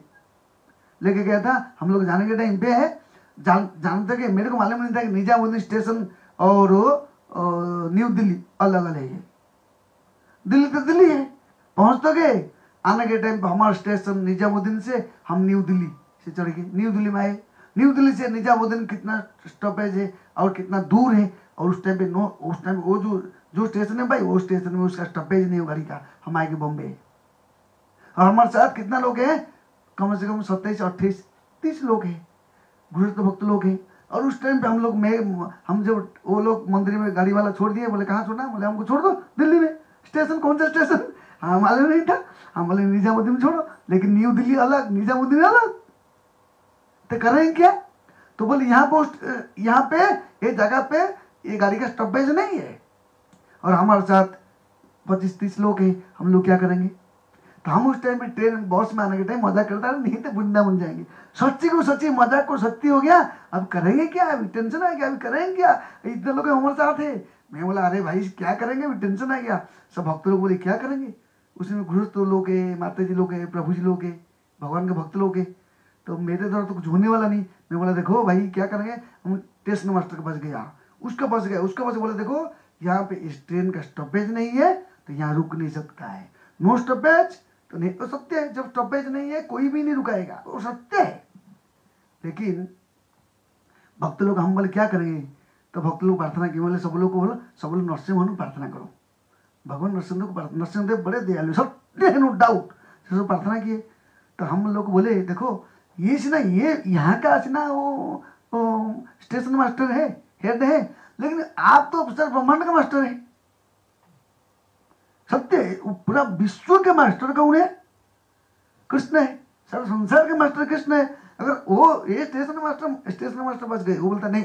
लेके गया था। हम लोग जाने के टाइम पे जानते कि मेरे को मालूम नहीं था कि निजामुद्दीन स्टेशन और न्यू दिल्ली अलग अलग है। दिल्ली तो दिल्ली है, पहुंच तो गए। आने के टाइम पे हमारा स्टेशन निजामुद्दीन से हम न्यू दिल्ली से चढ़ गए, न्यू दिल्ली में आए। न्यू दिल्ली से निजामुद्दीन कितना स्टॉपेज है और कितना दूर है। और उस टाइम पे वो जो स्टेशन है भाई, वो स्टेशन में उसका स्टॉपेज नहीं हो गाड़ी का। हम आएंगे बॉम्बे, और हमारे साथ कितना लोग हैं, कम से कम 27, 28, 30 लोग हैं, गुरुत्व भक्त लोग हैं। और उस टाइम पे हम जब वो लोग मंदिर में गाड़ी वाला छोड़ दिए, बोले कहाँ छोड़ना, बोले हमको छोड़ दो दिल्ली में। स्टेशन कौन सा स्टेशन, हाँ मालूम नहीं था। हम बोले निजामुद्दीन में छोड़ो, लेकिन न्यू दिल्ली अलग, निजामुद्दीन अलग, तो करेंगे क्या। तो बोले यहाँ पे ये जगह पे ये गाड़ी का स्टॉपेज नहीं है, और हमारे साथ 25-30 लोग हैं, हम लोग क्या करेंगे। तो हम उस टाइम में ट्रेन बॉस में आने के टाइम मजाक करता है, नहीं तो वृंदावन जाएंगे। सच्ची को सच्ची, मजाक को सच्ची हो गया। अब करेंगे क्या, अभी टेंशन आ गया, अभी करेंगे क्या, इतने लोग हमारे साथ है। मैं बोला अरे भाई क्या करेंगे, अभी टेंशन आ गया। सब भक्त लोग बोले क्या करेंगे, उसमें गृहस्थ लोग है, माता जी लोग है, प्रभु जी लोग है, भगवान के भक्त लोग है। तो मेरे द्वारा तो कुछ होने वाला नहीं। मैं बोला देखो भाई क्या करेंगे, हम स्टेशन मास्टर के पास गया, उसके पास गया, उसके पास बोले देखो यहाँ पे इस ट्रेन का स्टॉपेज नहीं है, तो यहाँ रुक नहीं सकता है, नो स्टॉपेज। तो नहीं, तो सत्य है, जब स्टॉपेज नहीं है कोई भी नहीं रुकाएगा, वो सत्य है। लेकिन भक्त लोग हम बोले क्या करेंगे, तो भक्त लोग प्रार्थना किए, बोले सब लोग को बोलो, सब लोग नरसिंह को प्रार्थना करो। भगवान नरसिंहदेव बड़े दयालु, सत्य है, नो डाउट। सब प्रार्थना किए, तो हम लोग बोले देखो ये ना, ये यहाँ का ना वो स्टेशन मास्टर है, हेड है, लेकिन आप तो सर ब्रह्मांड का मास्टर है। सत्य है, पूरा विश्व के मास्टर कौन है? कृष्ण है। सारे संसार के मास्टर कृष्ण है। अगर वो ये स्टेशन मास्टर बच गए, वो बोलता नहीं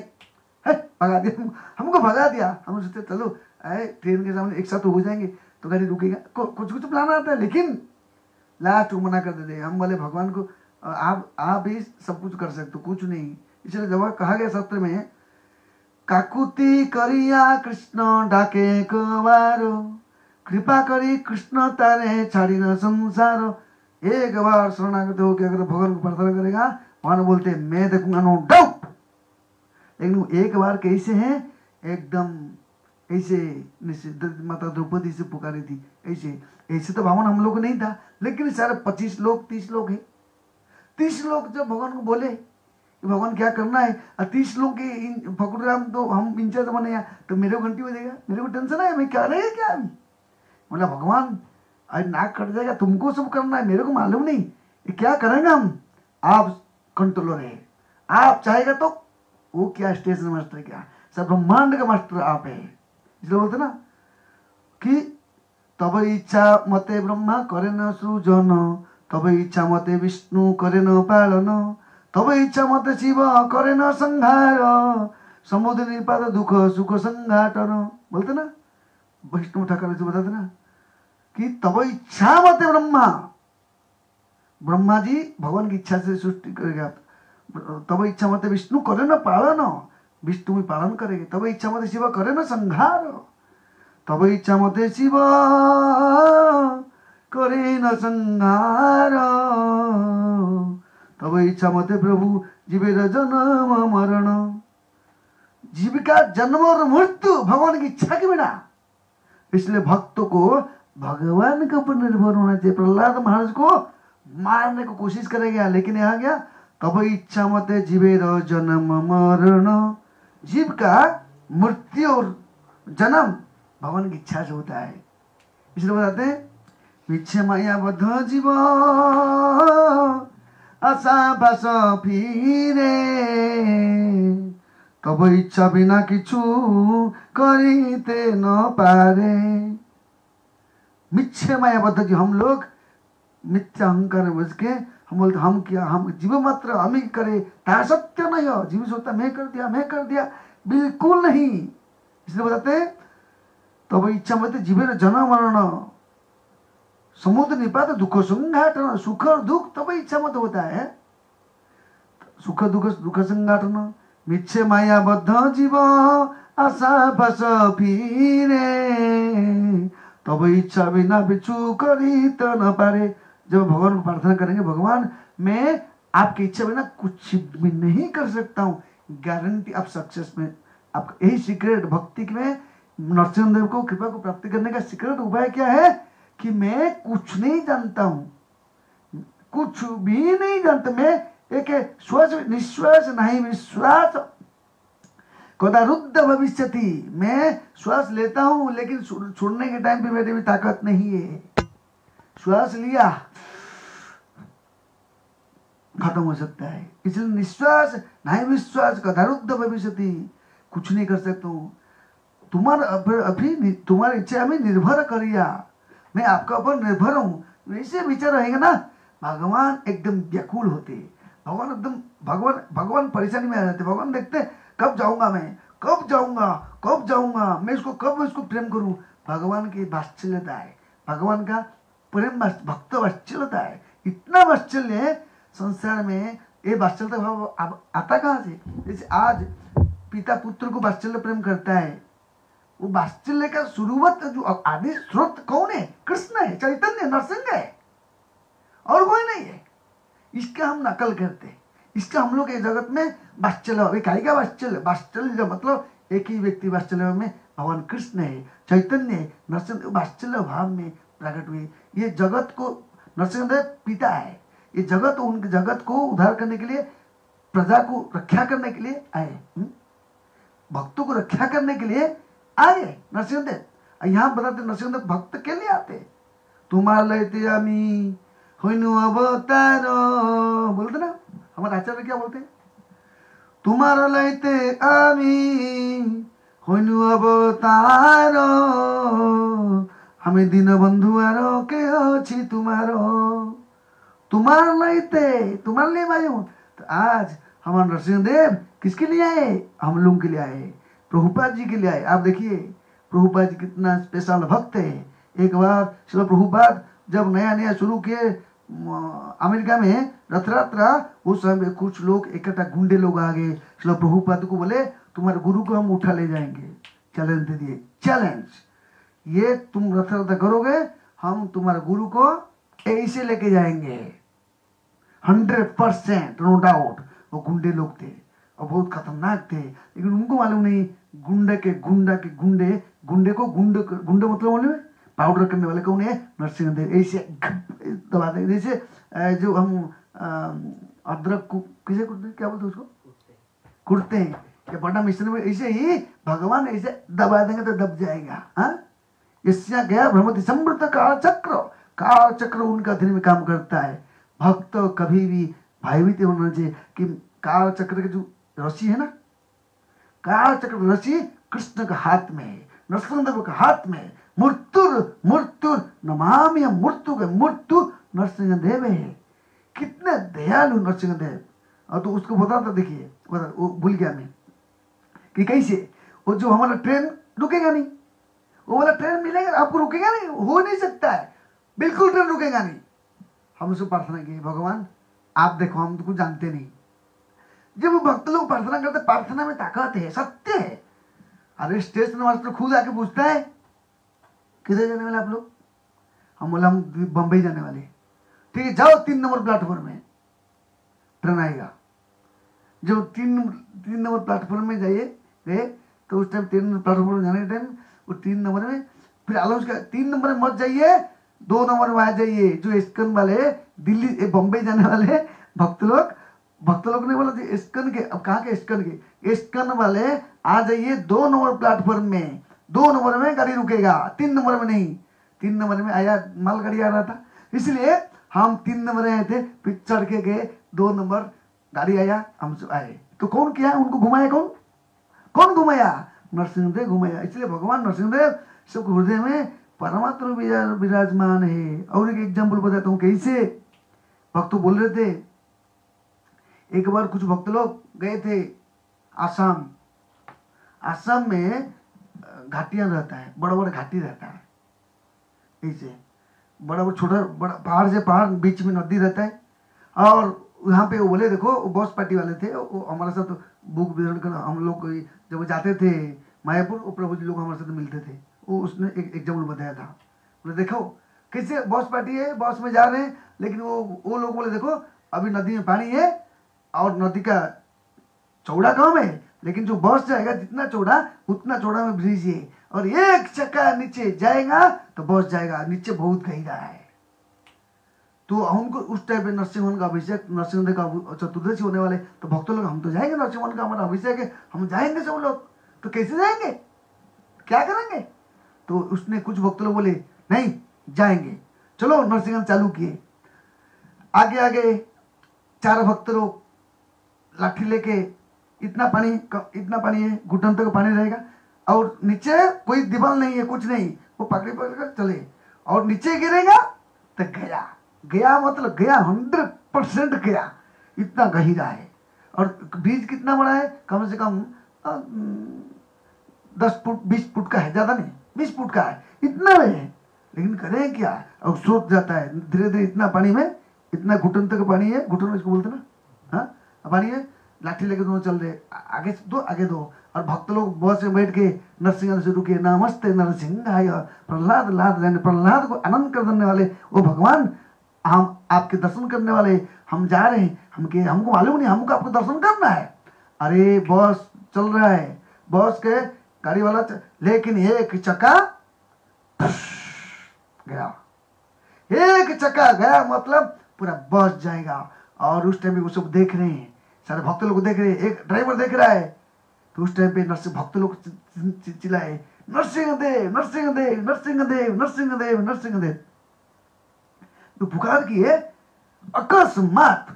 है, भगा दिया, हमको भगा दिया। हम सोचते चलो ट्रेन के सामने एक साथ हो जाएंगे तो गाड़ी रुकेगा, कुछ कुछ प्लान आता है, लेकिन लास्ट वो मना कर देते। हम बोले भगवान को आप ही सब कुछ कर सकते हो, कुछ नहीं। इसलिए जब कहा गया सत्र में, काकुति करिया कृष्ण डाके कबारो, कृपा करी कृष्ण तारे छाड़ी न संसार। एक बार शरणागत हो के अगर भगवान को प्रार्थना करेगा, भगवान बोलते मैं देखूंगा, नो डाउट। लेकिन वो एक बार कैसे हैं, एकदम ऐसे माता द्रौपदी से पुकारी थी, ऐसे तो भावन हम लोग को नहीं था, लेकिन सारे 25 लोग 30 लोग हैं। 30 लोग जब भगवान को बोले कि भगवान क्या करना है, और 30 लोग के फकुर राम तो हम इंचार्ज बने, तो मेरे को घंटी बजेगा, मेरे को टेंशन है, मैं क्या रहेगा क्या? बोला भगवान आज नाक कट जाएगा, तुमको सब करना है, मेरे को मालूम नहीं ये क्या करेंगे हम, आप कंट्रोलर है, आप चाहेगा तो वो क्या स्टेशन मास्टर, क्या सब ब्रह्मांड का मास्टर आप है। इसलिए बोलते ना कि तब इच्छा मते ब्रह्मा करे न सृजन, तब इच्छा मते विष्णु करे न पालन, तब इच्छा मते शिव करे न संहार, समुद्र निपात दुख सुख संघाटन। बोलते ना वैष्णव ठाकुर जी बताते ना कि तब इच्छा मते ब्रह्मा जी भगवान की इच्छा से सृष्टि करेगा, तब इच्छा मते विष्णु करे न पालन, विष्णु भी पालन करेंगे, तब इच्छा मते शिव करे न संहार, तब इच्छा मते शिव करे न संहार, तब इच्छा मते प्रभु जीवेर जन्म मरण। जीव का जन्म और मृत्यु भगवान की इच्छा के बिना, इसलिए भक्तों को भगवान के ऊपर निर्भर होना चाहिए। प्रहलाद महाराज को मारने को कोशिश करेगा, लेकिन यहाँ गया तब इच्छा मते जीवेर जन्म मरण। जीव का मृत्यु और जन्म भगवान की इच्छा से होता है। इसलिए बताते हैं मिच्छे माया बद्ध जीव आशा पास फिरे, तब इच्छा बिना किछु करिते न पारे। मिच्छे माया बद्ध जीव, हम लोग मिथ्या अहंकार बच के हम बोलते हम क्या, हम जीव मात्र हम ही करे, ता सत्य नहीं हो। जीव सोचता मैं कर दिया, बिल्कुल नहीं। इसलिए बताते तब इच्छा मत जीवेर जन्म मरण, समुद्र निपात दुख संघाटन। सुख और दुख तब इच्छा मत होता है, सुख दुख संघाटन। मिच्छे माया बद्ध जीव आशा पास फिरे, तब इच्छा बिना बिच्छू करी तो न पारे। जब भगवान को प्रार्थना करेंगे, भगवान मैं आपकी इच्छा बिना कुछ भी नहीं कर सकता हूँ, गारंटी आप सक्सेस में। आपका यही सीक्रेट भक्ति में नरसिंहदेव को कृपा को प्राप्ति करने का सीक्रेट उपाय क्या है कि मैं कुछ नहीं जानता हूँ, कुछ भी नहीं जानता। मैं एक श्वास निश्वास नहीं विश्वास कदा रुद्ध भविष्यति। मैं श्वास लेता हूँ, लेकिन छोड़ने के टाइम पे मेरे भी ताकत नहीं है। श्वास लिया खत्म हो सकता है, इसलिए निश्वास नहीं विश्वास कदा रुद्ध भविष्यति। कुछ नहीं कर सकता हूँ, तुम्हारी इच्छा में निर्भर करिया, मैं आपका ऊपर निर्भर हूँ। वैसे विचार रहेगा ना, भगवान एकदम व्याकुल होते, भगवान परेशानी में आ जाते। भगवान देखते कब जाऊंगा मैं इसको प्रेम करूं। भगवान की वात्सल्यता है, भगवान का प्रेम भक्त वात्सल्यता है। इतना वात्सल्य है संसार में, ये वात्सल्य भाव आता कहाँ से? जैसे आज पिता पुत्र को वात्सल्य प्रेम करता है, वो वात्सल्य का शुरुआत जो आदि स्रोत कौन है? कृष्ण है, चैतन्य, नरसिंह है, और कोई नहीं है। इसका हम नकल करते हैं, इसका हम लोग जगत में वात्सल्य, का वात्सल्य मतलब एक ही व्यक्ति वात्सल्य में भगवान कृष्ण है, चैतन्य है, नरसिंह वात्सल्य भाव में प्रकट हुए। ये जगत को नरसिंहदेव पिता है, ये जगत उनके जगत को उद्धार करने के लिए प्रजा को रक्षा करने के लिए आए, भक्तों को रक्षा करने के लिए आए नरसिंहदेव। यहाँ बताते नरसिंहदेव भक्त के लिए आते। तुम्हार लैते आमी होइनु अवतार, बोलते ना हमारे आचार्य क्या बोलते हैं, तुम्हार लैते आमी होइनु अवतार, हमें दीन बंधु आरो के अच्छी तुम्हारो, तुम्हार लैते तुम्हारे लिए आए हूं। तो आज हमारे नरसिंहदेव किसके लिए आए, हम लोगों के लिए आए, प्रभुपाद जी के लिए आए। आप देखिए प्रभुपाद जी कितना स्पेशल भक्त है। एक बार श्रील प्रभुपाद जब नया नया शुरू किए अमेरिका में रथ यात्रा, उस समय कुछ लोग इकट्ठा गुंडे लोग आ गए, श्रील प्रभुपाद को बोले तुम्हारे गुरु को हम उठा ले जाएंगे, चैलेंज दे दिए, चैलेंज, ये तुम रथ यात्रा करोगे हम तुम्हारे गुरु को ऐसे लेके जाएंगे 100%, नो डाउट। वो गुंडे लोग थे और बहुत खतरनाक थे, लेकिन उनको मालूम नहीं गुंडे गुंडे को गुंडे मतलब बोले पाउडर करने वाले कौन है, नरसिंहदेव। ऐसे दबा देंगे, जैसे जो हम अदरक को किसे कुटते क्या बोलते उसको, कुटते हैं या बड़ा मिश्रण में, ऐसे ही भगवान ऐसे दबा देंगे तो दब जाएगा। इससे गया भ्रमति समृद्ध काल चक्र उनका अधीन में काम करता है। भक्त कभी भी भयभीत होना चाहिए कि काल चक्र के जो रस्सी है ना, काल चक्र रस्सी कृष्ण का हाथ में है, नरसिंहदेव का हाथ में। मृत्यु नमामि मृत्यु नरसिंहदेव है। कितने दयालु नरसिंहदेव। और तो उसको बताता, देखिए वो भूल गया मैं कि कैसे वो जो हमारा ट्रेन रुकेगा नहीं, वो वाला ट्रेन मिलेगा आपको, रुकेगा नहीं, हो नहीं सकता है, बिल्कुल ट्रेन रुकेगा नहीं। हम उसको प्रार्थना किए, भगवान आप देखो हम तो कुछ जानते नहीं। जब वो भक्त लोग प्रार्थना करते, प्रार्थना में ताकत है, सत्य है। अरे स्टेशन मास्टर खुद आके पूछता है किधर जाने वाले आप लोग, हम बोला हम बंबई जाने वाले। ठीक है जाओ 3 नंबर प्लेटफॉर्म में ट्रेन आएगा। जो 3 नंबर प्लेटफॉर्म में जाइए गए तो उस टाइम 3 नंबर प्लेटफॉर्म जाने के टाइम वो 3 नंबर में, फिर अलाउंस का 3 नंबर में मत जाइए, 2 नंबर में आ जाइए। जो इस्कन वाले दिल्ली बम्बई जाने वाले भक्त लोग ने बोला इस्कन के, अब कहाँ के इस्कन वाले आ जाइए 2 नंबर प्लेटफॉर्म में, 2 नंबर में गाड़ी रुकेगा, 3 नंबर में नहीं। 3 नंबर में आया, मालगाड़ी आ रहा था, इसलिए हम 3 नंबर में आए थे, फिर चढ़ के गए 2 नंबर गाड़ी आया, हम आए। तो कौन किया उनको घुमाया, कौन घुमाया, नरसिंहदेव घुमाया। इसलिए भगवान नरसिंहदेव सबके हृदय में परमात्मा विराजमान है। और एक एग्जाम्पल बताता हूँ कैसे भक्त बोल रहे थे। एक बार कुछ भक्त लोग गए थे आसाम में घाटियां रहता है, बड़ा बड़ा घाटी रहता है, ऐसे बड़ा छोटा बड़ा पहाड़ से पहाड़ बीच में नदी रहता है। और यहाँ पे वो बोले देखो, वो बॉस पार्टी वाले थे, वो हमारे साथ बुक वितरण कर, हम लोग जब जाते थे मायापुर, वो प्रभु जी लोग हमारे साथ मिलते थे। वो उसने एक एग्जाम्पल बताया था, बोले देखो कैसे बॉस पार्टी है, बॉस में जा रहे हैं, लेकिन वो लोग बोले देखो अभी नदी में पानी है और नदी का चौड़ा कम है, लेकिन जो बस जाएगा जितना चौड़ा उतना चौड़ा में ब्रिज है, और एक चक्का नीचे जाएगा तो बस जाएगा, नीचे बहुत गहरा है। तो उनको उस टाइम पे नरसिंह का अभिषेक, नरसिंहदेव का चतुर्दशी होने वाले, तो भक्त लोग हम तो जाएंगे, नरसिंह का हमारा अभिषेक है, हम जाएंगे सब लोग। तो कैसे जाएंगे, क्या करेंगे? तो उसने कुछ भक्त लोग बोले नहीं जाएंगे, चलो नरसिंह चालू किए। आगे आगे 4 भक्त लोग लाठी लेके, इतना पानी है, घुटन तक पानी रहेगा, और नीचे कोई दीवार नहीं है, कुछ नहीं, वो पकड़ कर चले, और नीचे गिरेगा तो गया मतलब गया 100% गया, इतना गहिरा है। और ब्रिज कितना बड़ा है, कम से कम 10 फुट 20 फुट का है, ज्यादा नहीं 20 फुट का है, इतना में है। लेकिन करें क्या, और सोच जाता है धीरे धीरे, इतना पानी में, इतना घुटन तक पानी है, घुटन इसको बोलते ना, हाँ पानी है, लाठी लेके दोनों चल रहे, आगे दो। और भक्त लोग बस में बैठ के नरसिंह शुरू किए, नमस्ते नरसिंहाय प्रहलाद को आनंद कर देने वाले वो भगवान, हम आपके दर्शन करने वाले, हम जा रहे हैं, हमको मालूम नहीं, हमको आपको दर्शन करना है। अरे बस चल रहा है, बस के गाड़ी वाला लेकिन एक चक्का गया, एक चक्का गया मतलब पूरा बस जाएगा। और उस टाइम वो सब देख रहे हैं, सारे भक्त लोग देख रहे, एक ड्राइवर देख रहा है। तो उस टाइम पे नरसिंह भक्त लोग चिल्लाए, नरसिंहदेव नरसिंहदेव नरसिंहदेव नरसिंहदेव नरसिंहदेव। तो पुकार किए, अकस्मात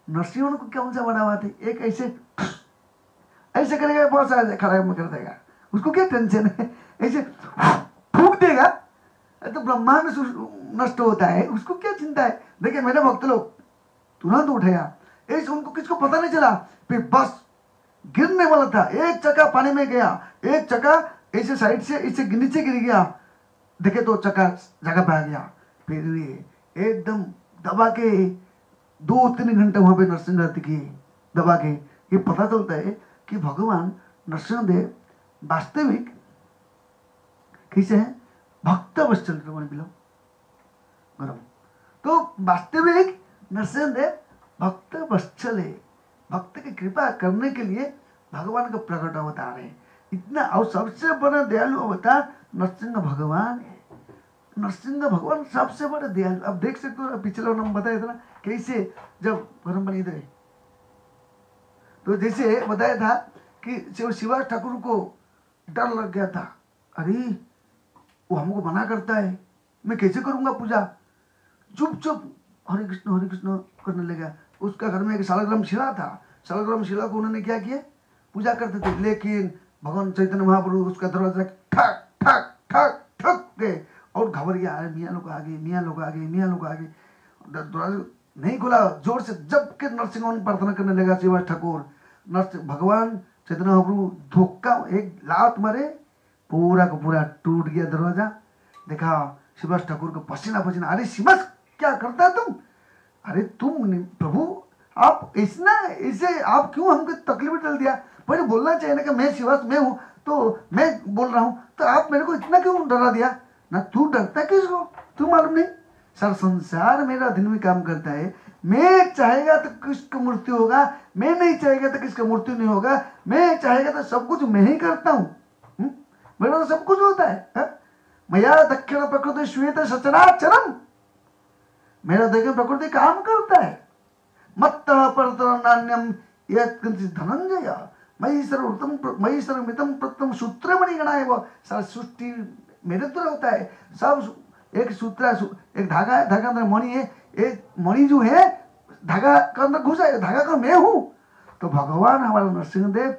नरसिंह को कौन सा बना हुआ थे, एक ऐसे करेगा, बहुत सारा खड़ा कर देगा, उसको क्या टेंशन है, ऐसे फूक देगा तो ब्रह्मांड नष्ट होता है, उसको क्या चिंता है। देखिए मेरे भक्त लोग तुरंत उठेगा, ऐसे उनको किसको पता नहीं चला, फिर बस गिरने वाला था, एक चक्का पानी में गया, एक चक्का ऐसे साइड से इसे नीचे गिर गया, देखे तो चक्का जगह पे आ गया। फिर ये एकदम दबा के 2-3 घंटे वहां पे नरसिंह रहते किए दबा के। ये पता चलता है कि भगवान नरसिंहदेव वास्तविक कैसे है, भक्त वत्सल गरम। तो वास्तविक नरसिंहदेव भक्त वत्सल है, भक्त की कृपा करने के लिए भगवान का प्रकट अवतार है इतना। और सबसे बड़ा दयालु अवतार नरसिंह भगवान है। नरसिंह भगवान सबसे बड़े दयालु। अब देख सकते हो, पिछले हम बताया था ना कैसे जब गरम बनी इधर, तो जैसे बताया था कि शिवा ठाकुर को डर लग गया था, अरे वो हमको मना करता है, मैं कैसे करूंगा पूजा। चुप चुप हरे कृष्ण करने लगा। उसका घर में एक शालग्राम शिला था, शालग्राम शिला को उन्होंने क्या किया, पूजा करते थे। लेकिन भगवान चैतन्य महाप्रभु उसका दरवाजा ठक ठक ठक ठक गए और घबर गया, मियाँ लोग आ गए, मियाँ लोग आ गए, मियाँ लोग आ गए। दरवाजा नहीं खुला, जोर से जब के नरसिंह प्रार्थना करने लगा शिवा ठाकुर, भगवान चैतन्य महाप्रभु धोखा एक लात मारे, पूरा का पूरा टूट गया दरवाजा। देखा शिवास ठाकुर को पसीना पसीना, अरे शिवास क्या करता है तुम, अरे तुम प्रभु आप ऐसे आप क्यों हमको तकलीफ डाल दिया। पहले बोलना चाहिए ना कि मैं शिवास मैं हूँ, तो मैं बोल रहा हूँ, तो आप मेरे को इतना क्यों डरा दिया ना। तू डरता है किसको, तू मालूम नहीं, सर संसार मेरा अधीन में काम करता है। मैं चाहेगा तो किसका मृत्यु होगा, मैं नहीं चाहेगा तो किसका मृत्यु नहीं होगा, मैं चाहेगा तो सब कुछ मैं ही करता हूँ, मेरा तो सब कुछ होता है। मया दक्षिण प्रकृति श्वेत सचराचरम, मेरा दक्षिण प्रकृति काम करता है। मत्त परतर नान्यम यत्किंचित् धनंजय मयि सर्वमिदं प्रत्यम सूत्रमणि गणाय। वो सारा सृष्टि मेरे द्वारा होता है, सब एक सूत्र एक धागा है, धागा अंदर मणि है, एक मणि जो है धागा का अंदर घुसा है, धागा का मैं हूं। तो भगवान हमारा नरसिंहदेव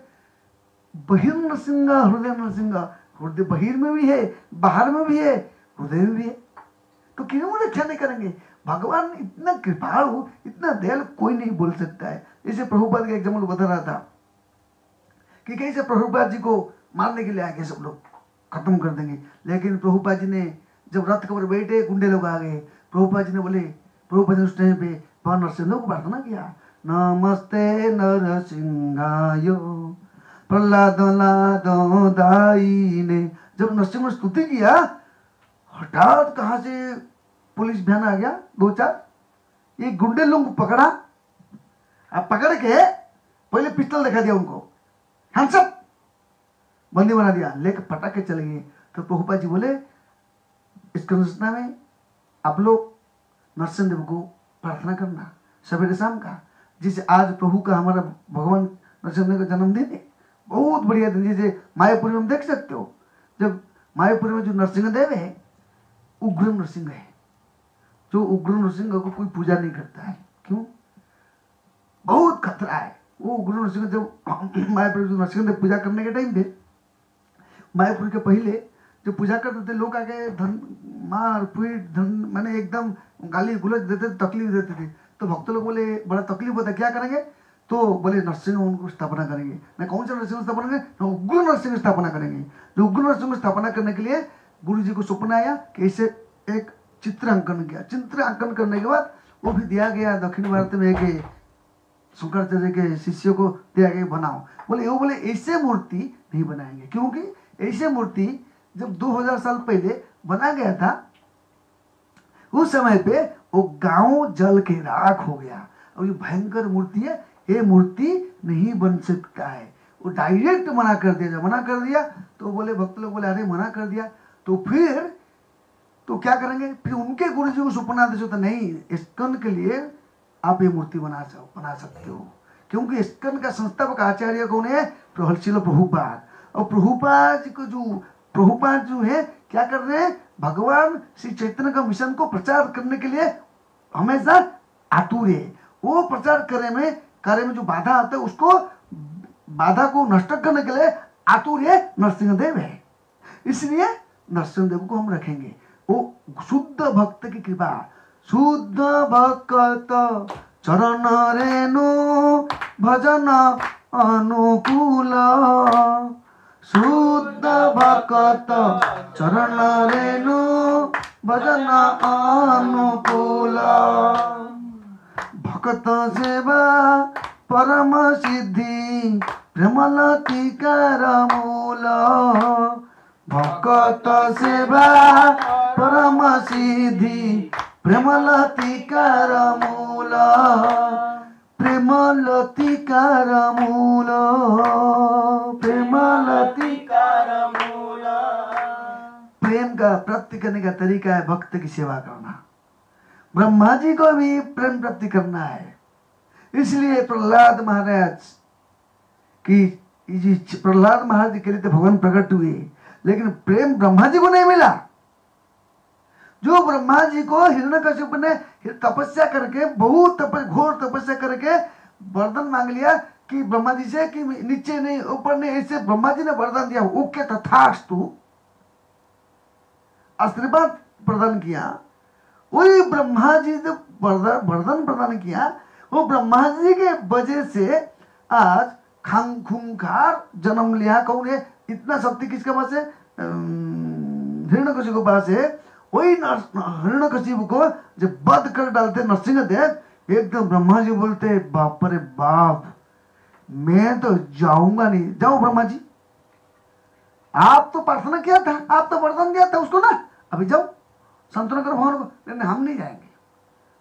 बहिर्नरसिंह हृदय नरसिंह, हृदय बहिर में भी है, बाहर में भी है, हृदय में भी है। तो क्यों रक्षा नहीं करेंगे। भगवान इतना कृपालु, इतना दयालु कोई नहीं बोल सकता है। जैसे प्रभुपाद का एग्जाम्पल बता रहा था कि कैसे प्रभुपाद जी को मारने के लिए आगे सब लोग खत्म कर देंगे, लेकिन प्रभुपाद जी ने जब रथ के ऊपर बैठे गुंडे लोग आ गए, प्रभुपाद जी ने बोले, प्रभुपाद जी उस टाइम पे भगवान नरसिंह को प्रार्थना किया, नमस्ते नरसिंहाय प्रहलाद दायिने। जब नरसिंह ने स्तुति किया, हठात कहां से पुलिस वैन आ गया 2-4, ये गुंडे लोगों को पकड़ा, अब पकड़ के पहले पिस्टल दिखा दिया उनको, हैंड्सअप बंदी बना दिया, लेकर पटक के चले गए। तो प्रभुपाद जी बोले इस संरचना में आप लोग नरसिंहदेव को प्रार्थना करना सवेरे शाम का, जिसे आज प्रभु का हमारा भगवान नरसिंहदेव का जन्मदिन है, बहुत बढ़िया दिन। जैसे मायापुरी में देख सकते हो, जब मायापुरी में जो नरसिंहदेव है उग्र नरसिंह है, जो उग्र नरसिंह को कोई पूजा नहीं करता है, क्यों, बहुत खतरा है वो उग्र नरसिंह। जब मायापुर जो नरसिंहदेव पूजा करने के टाइम पे, मायापुर के पहले जो पूजा करते थे लोग आके धन मार पीट धन माने एकदम गाली गुलज देते, तकलीफ देते थे। तो भक्त लोग बोले बड़ा तकलीफ होता है, क्या करेंगे, तो बोले नरसिंह उनको स्थापना करेंगे। ना कौन सा नरसिंह स्थापना करेंगे, ना उग्र नरसिंह स्थापना करेंगे। जो उग्र नरसिंह स्थापना करने के लिए गुरु जी को सपना आया कि इसे एक चित्रांकन किया। चित्रांकन करने के बाद वो भी दिया गया दक्षिण भारत में एक शंकराचार्य के शिष्यों को दिया गया बनाओ। बोले ऐसे मूर्ति नहीं बनाएंगे, क्योंकि ऐसे मूर्ति जब 2000 साल पहले बना गया था, उस समय पे वो गांव जल के राख हो गया। और ये भयंकर मूर्ति है, ये मूर्ति नहीं बन सकता है। वो डायरेक्ट मना कर दिया, मना कर दिया। तो बोले भक्त लोग बोले अरे मना कर दिया तो फिर तो क्या करेंगे। फिर उनके गुरु जी को सपना आदेश होता नहीं, स्कंद के लिए आप ये मूर्ति बना सकते हो। क्योंकि इस्कन का संस्थापक आचार्य कौन है? श्रील प्रभुपाद। और प्रभुपाद जो है क्या कर रहे हैं? भगवान श्री चैतन्य का मिशन को प्रचार करने के लिए हमेशा आतुर है। वो प्रचार कार्य में जो बाधा आता है उसको बाधा को नष्ट करने के लिए आतुर है नरसिंहदेव है। इसलिए नरसिंहदेव को हम रखेंगे। वो शुद्ध भक्त की कृपा, शुद्ध भक्त चरण रेणु भजन अनुकूल, शुद्ध भक्त चरण रेणु भजन अनुकूल, भक्त सेवा परम सिद्धि प्रेमलतिकार मूल, भक्त सेवा परम सिद्धि प्रेमलतिकार मूल, प्रेमलतिकार मूल, प्रेमलतिकार मूल। प्रेम का प्राप्ति करने का तरीका है भक्त की सेवा करना। ब्रह्मा जी को भी प्रेम प्राप्ति करना है। इसलिए प्रहलाद महाराज के लिए तो भगवान प्रकट हुए, लेकिन प्रेम ब्रह्मा जी को नहीं मिला। जो ब्रह्मा जी को हिरण्यकशिप ने तपस्या करके बहुत घोर तपस्या करके वरदान मांग लिया कि ब्रह्मा जी से कि नीचे नहीं ऊपर नहीं, ऐसे ब्रह्मा जी ने वरदान दिया, ओके तथास्तु आशीर्वाद प्रदान किया। वही ब्रह्मा जी जो वरदान प्रदान किया, वो ब्रह्मा जी के वजह से आज खूंखार जन्म लिया। कौन है? इतना शक्ति किसके पास है? हिरण्यकशिप के पास है। वही हिरण्यकशिप को जब वध कर डालते नरसिंहदेव, एकदम ब्रह्मा जी बोलते बाप रे बाप, मैं तो जाऊंगा नहीं। जाओ ब्रह्मा जी, आप तो प्रार्थना किया था, आप तो वरदान दिया था उसको ना, अभी जाओ संतों कर भवन को। नहीं, हम नहीं जाएंगे।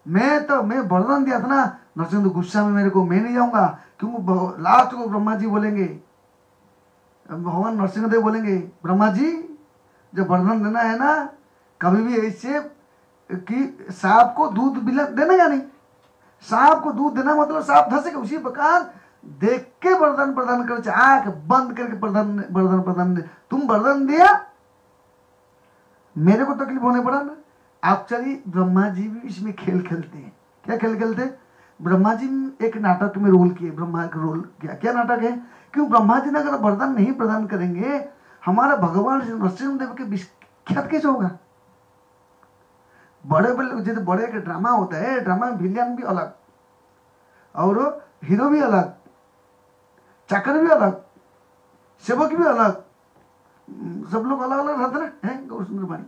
मैं वरदान दिया था ना, नरसिंह गुस्सा में मेरे को, मैं नहीं जाऊंगा। क्योंकि लास्ट को ब्रह्मा जी बोलेंगे, भगवान नरसिंहदेव बोलेंगे ब्रह्मा जी जब वरदान देना है ना, कभी भी ऐसे कि सांप को दूध देना या नहीं। सांप को दूध देना मतलब सांप धसेगा, उसी प्रकार देख के वरदान प्रदान कर, आंख बंद करके वरदान प्रदान दे। तुम वरदान दिया, मेरे को तकलीफ होने पड़ा ना। एक्चुअली ब्रह्मा जी भी इसमें खेल खेलते हैं। क्या खेल खेलते? ब्रह्मा जी एक नाटक में रोल किए, ब्रह्मा का रोल किया। क्या नाटक है? क्यों ब्रह्मा जी ने अगर वरदान नहीं प्रदान करेंगे, हमारा भगवान नरसिंहदेव के विख्यात कैसे होगा? जैसे बड़े के ड्रामा होता है, ड्रामा में विलियन भी अलग और हीरो भी अलग, चाकर भी अलग, सेवक भी अलग, सब लोग अलग अलग रहते ना है। गौर सुंदर बाणी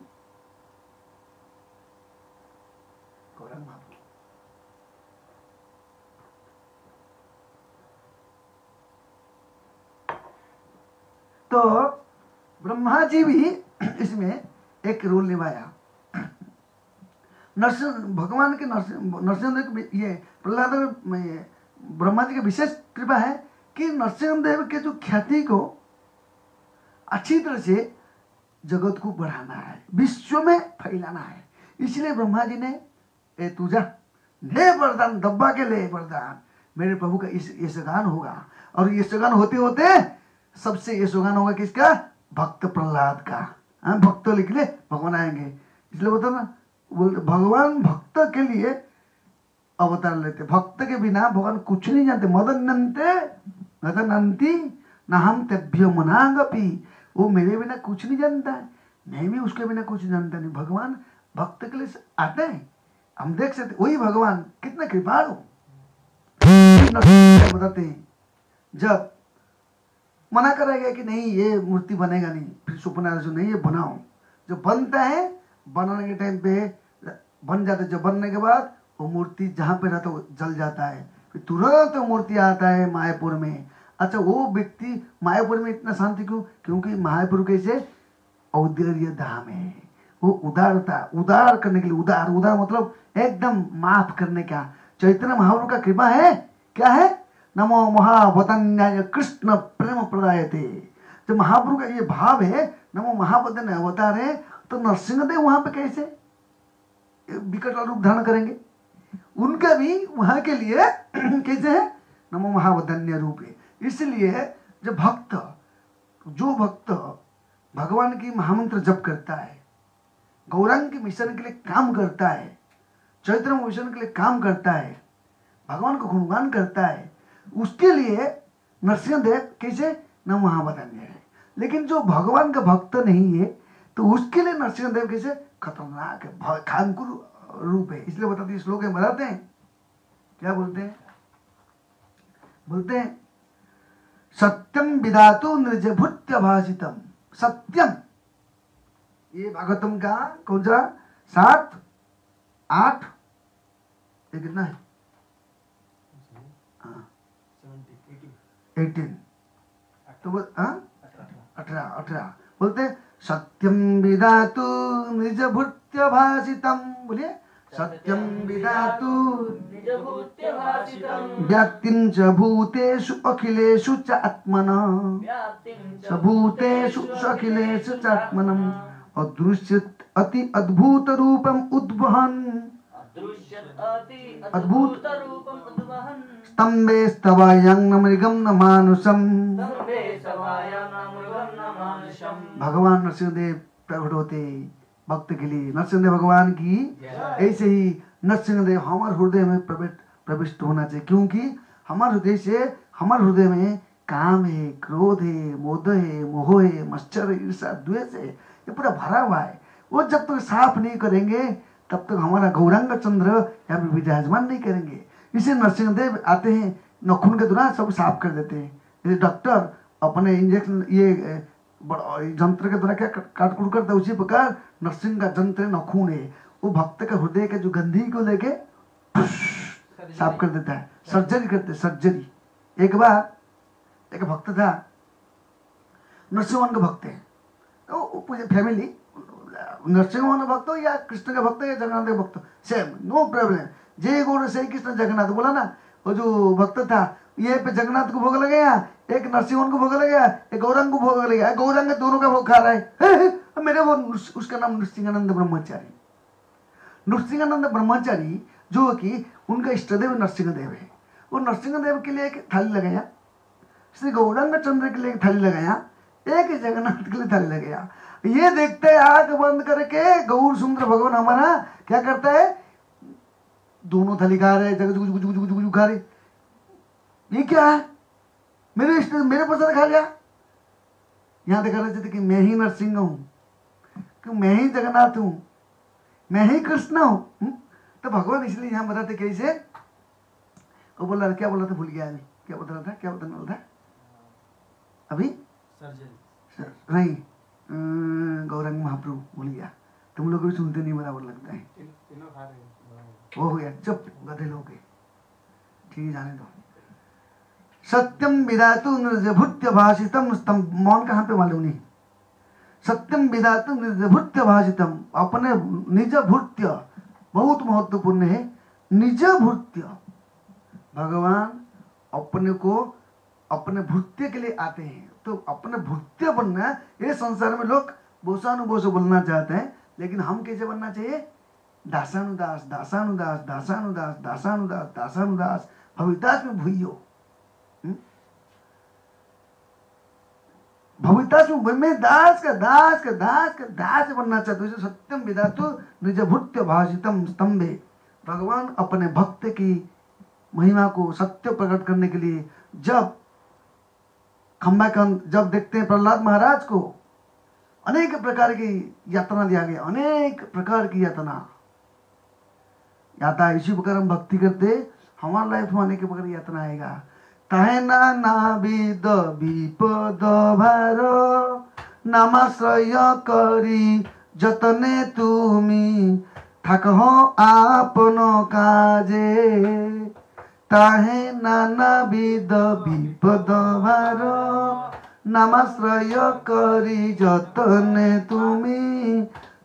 तो ब्रह्मा जी भी इसमें एक रोल निभाया। भगवान के नरसिंहदेव ये प्रहलाद ब्रह्मा जी की विशेष कृपा है कि नरसिंहदेव के जो ख्याति को अच्छी तरह से जगत को बढ़ाना है, विश्व में फैलाना है। इसलिए ब्रह्मा जी ने तुझा ले वरदान, दब्बा के ले वरदान, मेरे प्रभु का यशगान होगा। और यशगान होते होते सबसे यशगान होगा किसका? भक्त प्रहलाद का। भक्तों के लिए भगवान आएंगे। इसलिए बोलते ना, बोलते भगवान भक्त के लिए अवतार लेते। भक्त के बिना भगवान कुछ नहीं जानते। मदनंती न हम तेभ्य मनांगपी, वो मेरे बिना कुछ नहीं जानता है, मैं भी उसके बिना कुछ जानता नहीं। भगवान भक्त के लिए आते हैं, हम देख सकते। वही भगवान कितना कृपालु बताते हैं। जब मना करा गया कि नहीं ये मूर्ति बनेगा नहीं, फिर सुपना नहीं ये बनाओ। जो बनता है, बनाने के टाइम पे बन जाता है। जब बनने के बाद वो मूर्ति जहां पे रहता है वो जल जाता है। फिर तुरंत वो मूर्ति आता है मायापुर में। अच्छा, वो व्यक्ति मायापुर में इतना शांति क्यों? क्योंकि मायापुर कैसे औदर्य धाम है। वो उदारता, उदार करने के लिए, उदार मतलब एकदम माफ करने का। चैतन्य महाप्रभु का कृपा है। क्या है? नमो महावतन्याय कृष्ण प्रेम प्रदायते। जब महाप्रभु का ये भाव है, नमो महावतन्य अवतार है, तो नरसिंहदेव वहां पे कैसे विकट रूप धारण करेंगे? उनका भी वहां के लिए कैसे है? नमो महावदन्य रूपे। इसलिए जो भक्त भगवान की महामंत्र जप करता है, गौरांग के मिशन के लिए काम करता है, चैत्र मिशन के लिए काम करता है, भगवान को गुणगान करता है, उसके लिए नरसिंहदेव कैसे नमो महावदन्य है। लेकिन जो भगवान का भक्त नहीं है तो उसके लिए नरसिंहदेव कैसे खतरनाक है, खानकुर रूप है। इसलिए बताते श्लोक में बताते हैं, क्या बोलते हैं? बोलते हैं सत्यम विधातु निर्जभूत्य भाषितम। सत्यम, ये भागवतम का कौन सा 7, 8, ये कितना है? 18 तो 18 बोलते सत्यम विधातु निजभूत्य भाषितम। बोलिए सत्यम विधातु व्याप्तिं च भूतेषु अखिलेषु च आत्मनः। भूतेषु अखिलेषु च आत्मनः अदृश्यत अति अद्भुत रूपम उद्वहन्। अद्भुत स्तंभे स्तवायं न मृगं न मानुषम। भगवान नरसिंहदेव प्रकट होते भक्त के लिए। नरसिंहदेव भगवान की ऐसे ही नरसिंहदेव हमारे हृदय में प्रविष्ट होना चाहिए, क्योंकि हमारे हृदय में काम है, क्रोध है, मोद है, मोह है, मत्सर है, ईर्ष्या, द्वेष है, ये पूरा भरा हुआ है। वो जब तक साफ नहीं करेंगे तब तक हमारा गौरांग चंद्र यहाँ पे विराजमान नहीं करेंगे। इसे नरसिंहदेव आते हैं, नाखून के द्वारा सब साफ कर देते हैं। जैसे डॉक्टर अपने इंजेक्शन ये जंत्र के द्वारा क्या काट कूट करता है, उसी प्रकार नरसिंह का जंत्र नाखून है, वो भक्त के हृदय के जो गंदगी को लेके साफ कर देता है। सर्जरी करते, सर्जरी। एक बार एक भक्त था, नरसिंह का भक्त है, तो पूरे फैमिली नरसिंह भक्त हो या कृष्ण का भक्त हो या जगन्नाथ का भक्त, सेम, नो प्रॉब्लम। जय गौर से कृष्ण जगन्नाथ बोला ना, वो जो भक्त था ये पे जगन्नाथ को भोग लग गया, एक नरसिंह को भोग लग गया, एक गौरांग को भोग लग गया। गौरांग दोनों का भोग खा रहा है। मेरे वो उसका नाम नृसिंहानंद ब्रह्मचारी। नृसिंहानंद ब्रह्मचारी जो कि उनका इष्टदेव नरसिंहदेव है, वो नरसिंहदेव के लिए एक थाली लगाया, श्री गौरांग चंद्र के लिए एक थाली लगाया, एक जगन्नाथ के लिए थाली लगाया। ये देखते आंख बंद करके गौर सुंदर भगवान हमारा क्या करता है, दोनों थाली खा रहे, जगह खा रहे। ये क्या है, मेरे प्रसाद खा लिया। यहां देखा रहे थे कि मैं ही नरसिंह हूं, कि मैं ही जगन्नाथ हूं, मैं ही कृष्ण हूं। तो भगवान इसलिए यहां बताते कैसे, वो बोल रहा, क्या बोल रहा था, भूल गया अभी, क्या बता रहा था, क्या बताने वाला था अभी, नहीं गौरांग महाप्रभु भूल गया। तुम लोग भी सुनते नहीं बराबर लगता है। वो हो गया, चुप गधे लोग, ठीक है, जाने दो। सत्यम विधातु निर्जभूत्य भाषितम। मौन कहाँ पे मालूम नहीं। सत्यम विधातु निर्जभूत्य भाषितम, अपने निज भूत्य, बहुत महत्वपूर्ण है, निज भूत्य। भगवान अपने को अपने भूत्य के लिए आते हैं, तो अपने भूत्य बनना। ये संसार में लोग बोसानुबोस बोलना चाहते हैं, लेकिन हम कैसे बनना चाहिए, दासानुदास, दासानुदास, दासानुदास, दासानुदास, दासानुदास, भवितास में भूयो, भवितास में मैं दास का दास का दास का दास बनना चाहते हो। सत्यम विधातु निजभूत्य भाषितम स्तंभे। भगवान अपने भक्त की महिमा को सत्य प्रकट करने के लिए जब खंबाकंद जब देखते हैं प्रहलाद महाराज को, अनेक प्रकार की यातना दिया गया, अनेक प्रकार की यातना इसी प्रकार हम भक्ति करते, हमारा लाइफ में अनेक प्रकार की यातना आएगा। ताहे नानाविद विपद भार, नामाश्रय करी जतने तुमी, थाकह आपन काजे। ताहे नानाविद विपद भार, नामाश्रय करी जतने तुमी,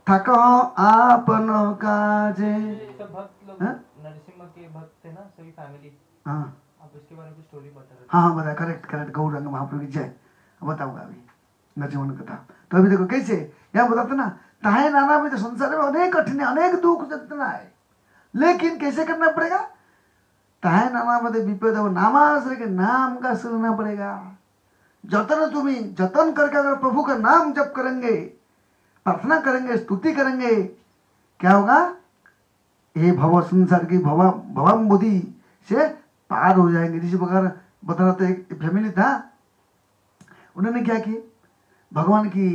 थाकह आपन काजे। नरसिम्हा के भक्त थे ना सभी फैमिली। हाँ, आप इसके बारे में कुछ स्टोरी बता रहे थे। हाँ बता, करेक्ट गौरांग महाप्रभु की जय। बताऊंगा अभी नरसिंह कथा। तो अभी देखो कैसे यहाँ बताते ना, ताहे नाना भी तो संसार में अनेक कठिन, अनेक दुख जितना है, लेकिन कैसे करना पड़ेगा, ताहे नानापदे विपद नामाश्रय के नाम का सुनना पड़ेगा। जतन तुम्हें जतन करके अगर प्रभु का नाम जप करेंगे, प्रार्थना करेंगे, स्तुति करेंगे, क्या होगा? ये भव संसार की भवम बुद्धि से पार हो जाएंगे। जिस प्रकार बता रहा था, एक फैमिली था, उन्होंने क्या किया, भगवान की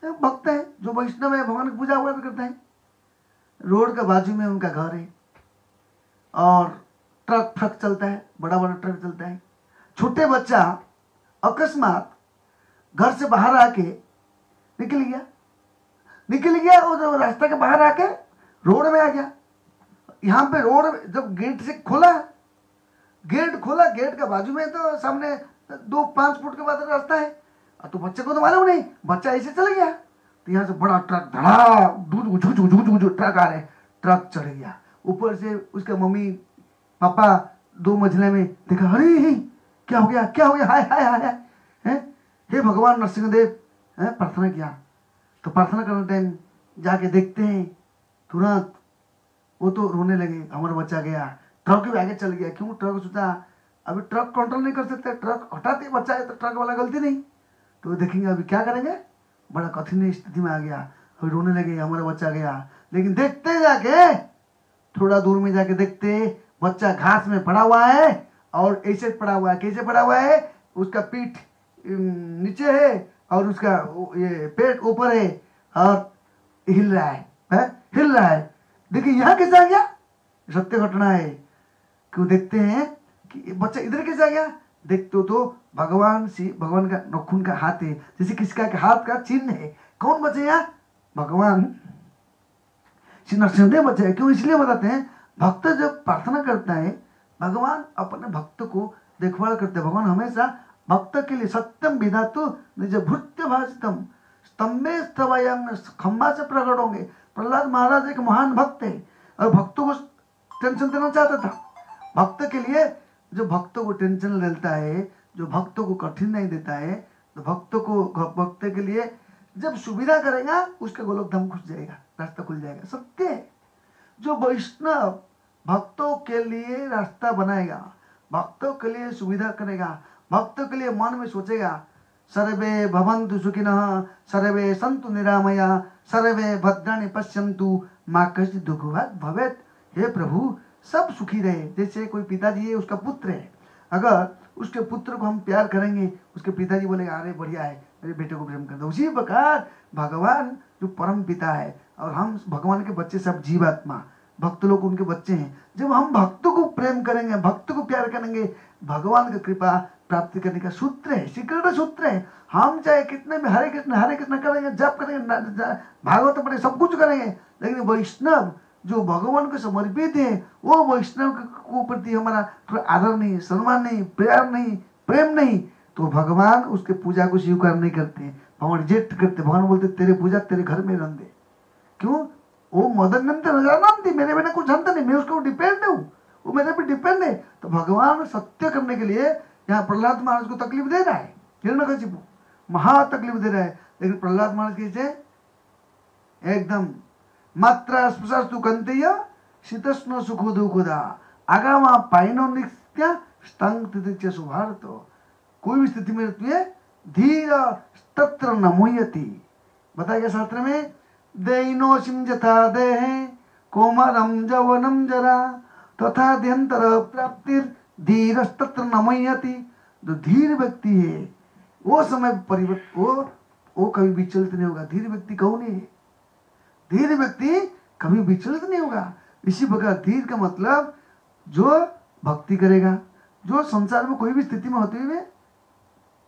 भक्त है, जो वैष्णव है, भगवान की पूजा वगैरह करते हैं। रोड के बाजू में उनका घर है और ट्रक चलता है, बड़ा बड़ा ट्रक चलता है। छोटे बच्चा अकस्मात घर से बाहर आके निकल गया और रास्ता के बाहर आके रोड में आ गया। यहाँ पे रोड जब गेट से खोला, गेट के बाजू में तो सामने 2-5 फुट के बाद रास्ता है। तो बच्चे को तो मालूम नहीं, बच्चा ऐसे चल गया। तो यहाँ से बड़ा ट्रक धड़ा दूध ट्रक आ रहे, ट्रक चढ़ गया। ऊपर से उसके मम्मी पापा 2 मंजिले में देखा, अरे क्या हो गया, हाय हाय हाय है। हे भगवान नरसिंहदेव, प्रार्थना किया। तो प्रार्थना करने टाइम जाके देखते हैं, तुरंत वो तो रोने लगे, हमारा बच्चा गया। ट्रक भी आगे चल गया। क्यों? ट्रक सोचा अभी ट्रक कंट्रोल नहीं कर सकते, ट्रक हटाते बच्चा है तो ट्रक वाला गलती नहीं। तो देखेंगे अभी क्या करेंगे, बड़ा कठिन स्थिति में आ गया। अभी रोने लगे, हमारा बच्चा गया। लेकिन देखते जाके, थोड़ा दूर में जाके देखते, बच्चा घास में पड़ा हुआ है और ऐसे पड़ा हुआ है। कैसे पड़ा हुआ है? उसका पीठ नीचे है और उसका ये पेट ऊपर है और हिल रहा है। देखिए यहाँ कैसे आ गया? सत्य घटना है। क्यों? देखते हैं कि बच्चा इधर कैसे आ गया। देखते हो तो भगवान का नखून का हाथ है, जैसे किसका के हाथ का चिन्ह है। कौन बचे यहाँ? भगवान श्री नरसिंहदेव बचे हैं। क्यों? इसलिए बताते हैं, भक्त जब प्रार्थना करता है, भगवान अपने भक्त को देखभाल करते हैं। भगवान हमेशा भक्त के लिए सत्यम विधातु निज भृत्य भाषितम स्तंभे स्तवयम, खंबा से प्रकट होंगे। प्रहलाद महाराज एक महान भक्त है और भक्तों को टेंशन देना चाहता था। भक्त के लिए, जो भक्तों को टेंशन लेता है, जो भक्तों को कठिन नहीं देता है, तो भक्त के लिए जब सुविधा करेगा, उसका गोलोकधाम खुल जाएगा, रास्ता खुल जाएगा। सत्य है। जो वैष्णव भक्तों के लिए रास्ता बनाएगा, भक्तों के लिए सुविधा करेगा, भक्तों के लिए मन में सोचेगा, सर्वे भवन्तु सुखिनः, सर्वे सन्तु निरामया, सर्वे भद्राणि पश्यन्तु, मा कश्चित् दुःखभाग् भवेत्। हे प्रभु, सब सुखी रहे। जैसे कोई पिताजी है, उसका पुत्र है, अगर उसके पुत्र को हम प्यार करेंगे, उसके पिताजी बोलेगा अरे बढ़िया है, मेरे बेटे को प्रेम कर दो। उसी प्रकार भगवान जो परम पिता है और हम भगवान के बच्चे, सब जीवात्मा, भक्त लोग उनके बच्चे हैं। जब हम भक्त को प्रेम करेंगे, भक्त को प्यार करेंगे, भगवान की कृपा प्राप्ति करने का सूत्र है, सीक्रेट सूत्र है। हम चाहे कितने भी हरे कृष्ण करेंगे, जप करेंगे, भागवत पढ़े, सब कुछ करेंगे, लेकिन वैष्णव जो भगवान को समर्पित है, वो वैष्णव को प्रति हमारा थोड़ा आदर नहीं, सम्मान नहीं, प्यार नहीं, प्रेम नहीं, तो भगवान उसके पूजा को स्वीकार नहीं करते, भगवान रिजेक्ट करते। भगवान बोलते तेरे पूजा तेरे घर में रन दे। क्यों? वो मदन नंदी मेरे बिना कुछ जानता नहीं, मैं उसको डिपेंड हूँ, वो मेरे पे डिपेंड है। तो भगवान सत्य करने के लिए यहाँ प्रहलाद महाराज को तकलीफ दे रहा है, हिरण्यकशिपु महा तकलीफ दे रहा है। लेकिन प्रहलाद महाराज कैसे एकदम मात्रा स्पृशस्तु कंतेय शीतोष्ण सुखो दुखोदा आगामा पाइनो नित्य स्तंग तितिच्य सुभारतो। कोई भी स्थिति में रहती है, धीर तत्र न मुह्यति। बताया गया शास्त्र में, देइनोसिम जथा देहे कोमरम जवनम जरा तथा द्यंतर प्राप्तिर धीर तत्र न मुह्यति। जो धीर व्यक्ति है वो समय परिवर्तन, वो कभी विचलित नहीं होगा। धीर व्यक्ति कौन है? धीर व्यक्ति कभी विचलित नहीं होगा। इसी प्रकार धीर का मतलब जो भक्ति करेगा, जो संसार में कोई भी स्थिति में होते हुए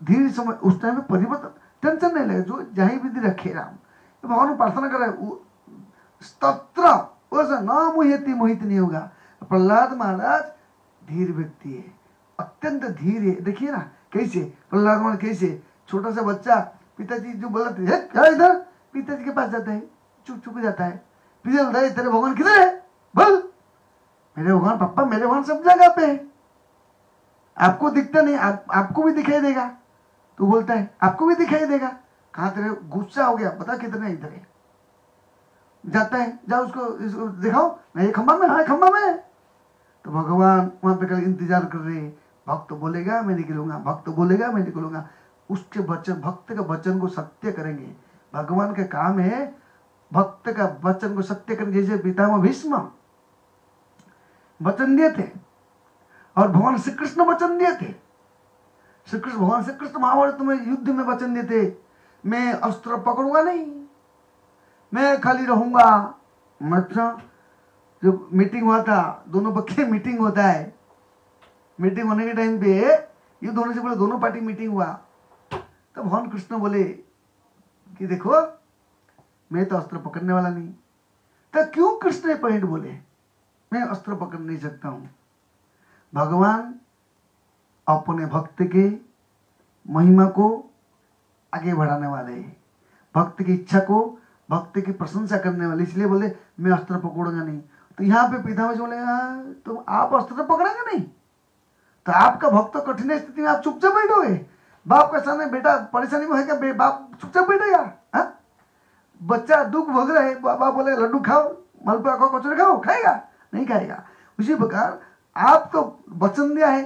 धीर समय, उस टाइम में परिवर्तन, टेंशन नहीं लगेगा, जो जहाँ विधि रखे राम। तो भगवान प्रार्थना कर रहे तत्र न मोहित मोहित नहीं होगा। प्रहलाद महाराज धीर व्यक्ति है, अत्यंत धीर है। देखिए ना कैसे प्रहलाद महाराज, कैसे छोटा सा बच्चा, पिताजी जो बोलते हैं क्या इधर, पिताजी के पास जाता है, चुप चुप जाता है। पिता बोलता है तेरे भगवान किधर है, बोल। मेरे भगवान पापा, मेरे भगवान सब जगह पे है, आपको दिखता नहीं, आपको भी दिखाई देगा। तो बोलता है आपको भी दिखाई देगा। कहाँ तेरे गुस्सा हो गया, पता कितने इधर है। जाता है, जाओ उसको दिखाओ, नहीं खंबा में, हाँ खंबा में। तो भगवान वहां पे कल इंतजार कर रहे हैं, भक्त बोलेगा मैं निकलूंगा, भक्त बोलेगा मैं निकलूंगा। उसके वचन, भक्त का वचन को सत्य करेंगे। भगवान का काम है भक्त का वचन को सत्य करेंगे। जैसे पितामह भीष्म वचन दिए थे और भगवान श्री कृष्ण वचन दिए थे। श्री कृष्ण, भगवान श्री कृष्ण महाभारत में युद्ध में वचन दिए थे, मैं अस्त्र पकड़ूंगा नहीं, मैं खाली रहूंगा। मतलब जो मीटिंग हुआ था, दोनों पक्ष की मीटिंग होता है, मीटिंग होने के टाइम पे युद्ध होने से पहले दोनों पार्टी मीटिंग हुआ, तो भगवान कृष्ण बोले कि देखो मैं तो अस्त्र पकड़ने वाला नहीं। तो क्यों कृष्ण पॉइंट बोले मैं अस्त्र पकड़ नहीं सकता हूं? भगवान अपने भक्त के महिमा को आगे बढ़ाने वाले हैं, भक्त की इच्छा को, भक्त की प्रशंसा करने वाले, इसलिए बोले मैं अस्त्र पकड़ूंगा नहीं। तो यहाँ पे पितामह जी बोले तो आप अस्त्र पकड़ेंगे नहीं, तो आपका भक्त कठिन स्थिति में आप चुपचाप बैठोगे? बाप का सामने बेटा परेशानी में है क्या, बाप चुपचाप बैठेगा? बच्चा दुख भोग रहा है, बाप बोले लड्डू खाओ, मालपुआ खाओ, कचौड़ी खाओ, खाएगा? नहीं खाएगा। उसी प्रकार आप तो वचन दिया है,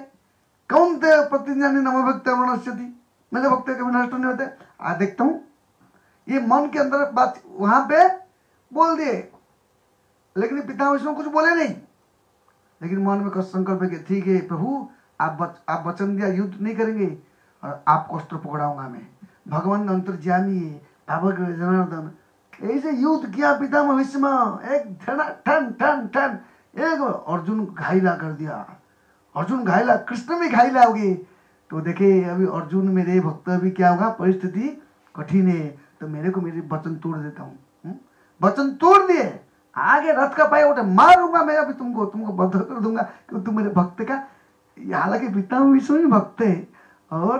कौन थे प्रतिज्ञानी नमो भक्त मनस्यति, मेरे भक्त कभी नष्ट नहीं होते। आज देखता हूं ये मन के अंदर बात वहां पे बोल दिए, लेकिन पितामह भीष्म कुछ बोले नहीं, लेकिन मन में संकल्प है ठीक है प्रभु आप वचन दिया युद्ध नहीं करेंगे और आपको अस्त्र पकड़ाऊंगा मैं। भगवान अंतर्यामी है, भावक जनार्दन, ऐसे युद्ध किया पितामह भीष्म, एक ठन ठन ठन एक अर्जुन घायला कर दिया। अर्जुन घायला, कृष्ण भी घायला हो गए। तो देखे अभी अर्जुन मेरे भक्त अभी क्या होगा, परिस्थिति कठिन है, तो मेरे को मेरे वचन तोड़ देता हूँ। वचन तोड़ दिए, आगे रथ का पाया उठे, मारूंगा मैं अभी तुमको बंध कर दूंगा क्योंकि तुम मेरे भक्त का। हालांकि पितामह भीष्म भी भक्त है और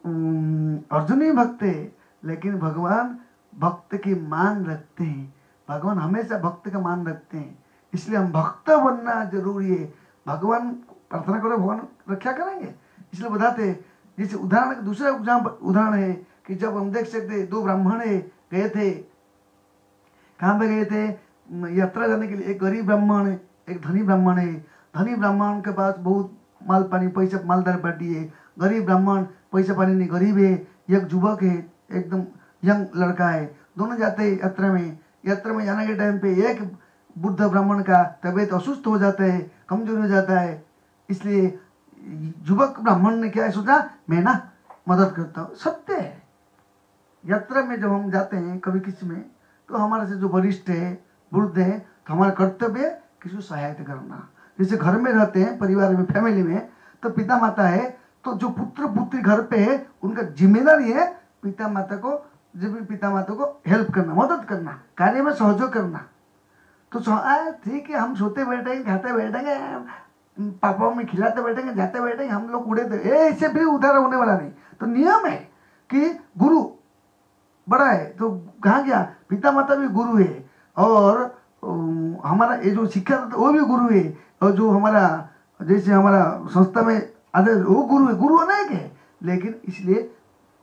अर्जुन भी भक्त है, लेकिन भगवान भक्त की मान रखते हैं। भगवान हमेशा भक्त का मान रखते हैं, इसलिए हम भक्त बनना जरूरी है। भगवान प्रार्थना करो, भगवान रक्षा करेंगे। इसलिए बताते हैं, जैसे उदाहरण, दूसरा उदाहरण है कि जब हम देख सकते दो ब्राह्मण गए थे, कहाँ पे गए थे, यात्रा करने के लिए। एक गरीब ब्राह्मण है, एक धनी ब्राह्मण है। धनी ब्राह्मण के पास बहुत माल पानी पैसा मालदार पार्टी है, गरीब ब्राह्मण पैसा पानी नहीं, गरीब है। एक युवक है, एकदम यंग लड़का है, दोनों जाते हैं यात्रा में। यात्रा में जाने के टाइम पे एक बुद्ध ब्राह्मण का तबीयत असुस्थ हो जाता है, कमजोर हो जाता है। इसलिए युवक ब्राह्मण ने क्या सोचा, मैं ना मदद करता हूँ। सत्य है, यात्रा में जब हम जाते हैं कभी किसी में, तो हमारे से जो वरिष्ठ है, वृद्ध है, तो हमारा कर्तव्य है किसी को सहायता करना। जैसे घर में रहते हैं, परिवार में, फैमिली में, तो पिता माता है, तो जो पुत्र पुत्री घर पे है उनका जिम्मेदारी है पिता माता को, जब भी पिता माता को हेल्प करना, मदद करना, कार्य में सहयोग करना। तो ठीक है, हम सोते बैठेंगे, खाते बैठेंगे, पापा में खिलाते बैठेंगे, जाते बैठेंगे, हम लोग उड़े तो ऐसे भी उधार होने वाला नहीं। तो नियम है कि गुरु बड़ा है तो कहाँ गया, पिता माता भी गुरु है, और हमारा ये जो शिक्षा वो भी गुरु है, और जो हमारा जैसे हमारा संस्था में आदर वो गुरु है, गुरु अनेक है। लेकिन इसलिए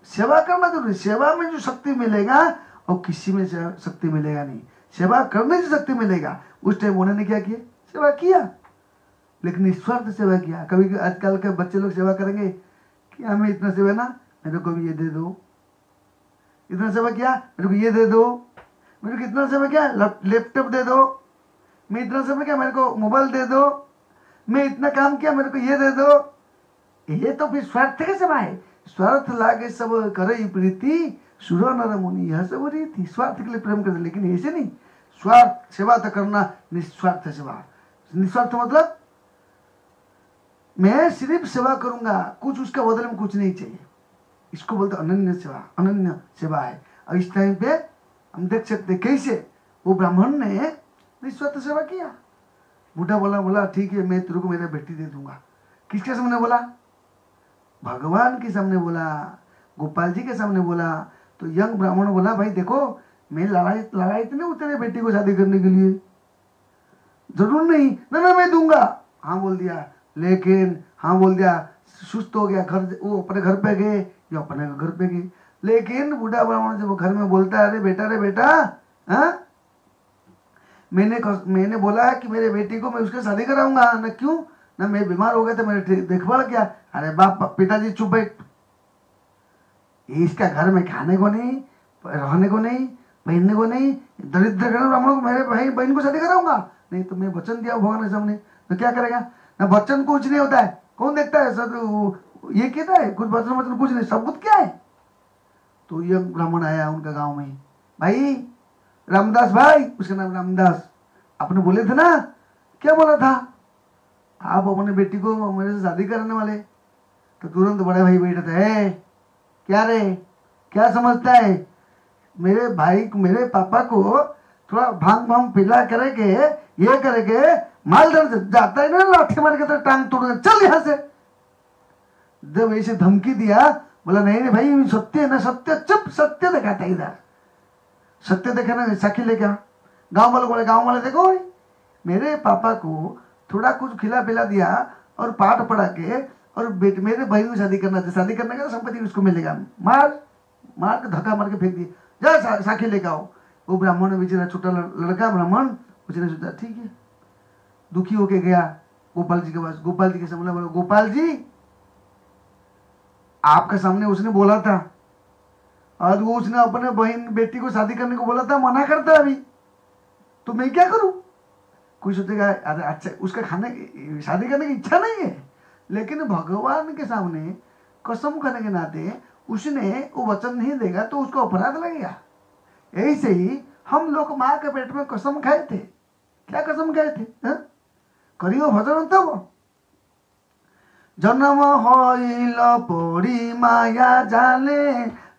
सेवा करना जरूरी। सेवा में जो शक्ति मिलेगा और किसी में शक्ति मिलेगा नहीं, सेवा करने से शक्ति मिलेगा। उस टाइम उन्होंने क्या किया, सेवा किया, लेकिन निस्वार्थ सेवा किया। कभी आजकल के बच्चे लोग सेवा करेंगे कि हमें इतना सेवा ना, मेरे को भी ये दे दो, इतना सेवा किया मेरे को ये दे दो, मेरे को इतना सेवा किया लैपटॉप दे दो, मैं इतना सेवा किया मेरे को मोबाइल दे दो, मैं इतना काम किया मेरे को ये दे दो। ये तो फिर स्वार्थ का सेवा है। स्वार्थ लागे सब करे प्रीति, सुर नर मुनि यह सब रीति। स्वार्थ के लिए प्रेम करते, लेकिन ऐसे नहीं। स्वार्थ सेवा तो करना, निस्वार्थ सेवा। निस्वार्थ मतलब मैं सिर्फ सेवा करूंगा, कुछ उसका बदले में कुछ नहीं चाहिए, इसको बोलते अनन्य सेवा। अनन्य सेवा है। और इस टाइम पे हम देख सकते कैसे वो ब्राह्मण ने निस्वार्थ सेवा किया। बूढ़ा बोला ठीक है, मैं तेरे को मेरा बेटी दे दूंगा। किसके सामने बोला, भगवान के सामने बोला, गोपाल जी के सामने बोला। तो यंग ब्राह्मण बोला, भाई देखो मैं लड़ाई तो नहीं तेरे बेटी को शादी करने के लिए, जरूर नहीं, ना मैं दूंगा। हाँ बोल दिया, लेकिन हाँ बोल दिया, सुस्त हो गया। घर वो अपने घर पे गए, या अपने घर पे गए। लेकिन बूढ़ा ब्राह्मण जब घर में बोलता है, अरे बेटा हाँ मैंने बोला है कि मेरे बेटी को मैं उसके शादी कराऊंगा ना, क्यों ना, मैं बीमार हो गया था, मेरे देखभाल किया। अरे बाप, पिताजी चुप बैठ, इसका घर में खाने को नहीं, रहने को नहीं, पहनने को नहीं, दरिद्र ब्राह्मणों को, मेरे भाई बहन को शादी कराऊंगा? नहीं तो मैं वचन दिया भगवान के सामने, तो क्या करेगा ना, वचन कुछ नहीं होता है, कौन देखता है सब, ये कहता है कुछ वचन कुछ नहीं, सबूत क्या है? तो ये ब्राह्मण आया उनका गांव में, भाई रामदास भाई, उसका नाम रामदास, आपने बोले थे ना, क्या बोला था, आप अपने बेटी को मेरे से शादी कराने वाले? तो तुरंत बड़े भाई बैठे थे, क्या रे, क्या समझता है, मेरे भाई को, मेरे पापा को थोड़ा भांग भांग पिला करके, ये करके माल दर्द जाता है ना, लाठी मार के तो टांग तोड़, चल यहां से। जब ऐसे धमकी दिया, बोला नहीं नहीं भाई, सत्य है ना, सत्य, चुप, सत्य दिखाता है इधर, सत्य देखा ना, साखी लेके आ। गांव वालों बोले, गांव वाले देखो मेरे पापा को थोड़ा कुछ खिला पिला दिया और पाठ पढ़ा के, और बेटे मेरे भाई को शादी करना था, शादी करने का संपत्ति उसको मिलेगा, मार मार के धक्का मार के फेंक दिए, जा साखी लेके आओ। वो ब्राह्मण बेचारा छोटा लड़का ब्राह्मण, उसने सोचा ठीक है, दुखी होके गया गोपाल जी के पास। गोपाल जी के सामने बोला, गोपाल जी आपके सामने उसने बोला था, और वो उसने अपने बहन बेटी को शादी करने को बोला था, मना करता अभी, तो मैं क्या करूं? कोई सोचेगा अरे अच्छा, उसका खाने शादी करने की इच्छा नहीं है, लेकिन भगवान के सामने कसम खाने के नाते उसने वो वचन नहीं देगा तो उसको अपराध लगेगा। ऐसे ही हम लोग माँ के पेट में कसम खाए थे, क्या कसम खाए थे, करियो भजन तब, जन्म हईल पड़ी माया जाले,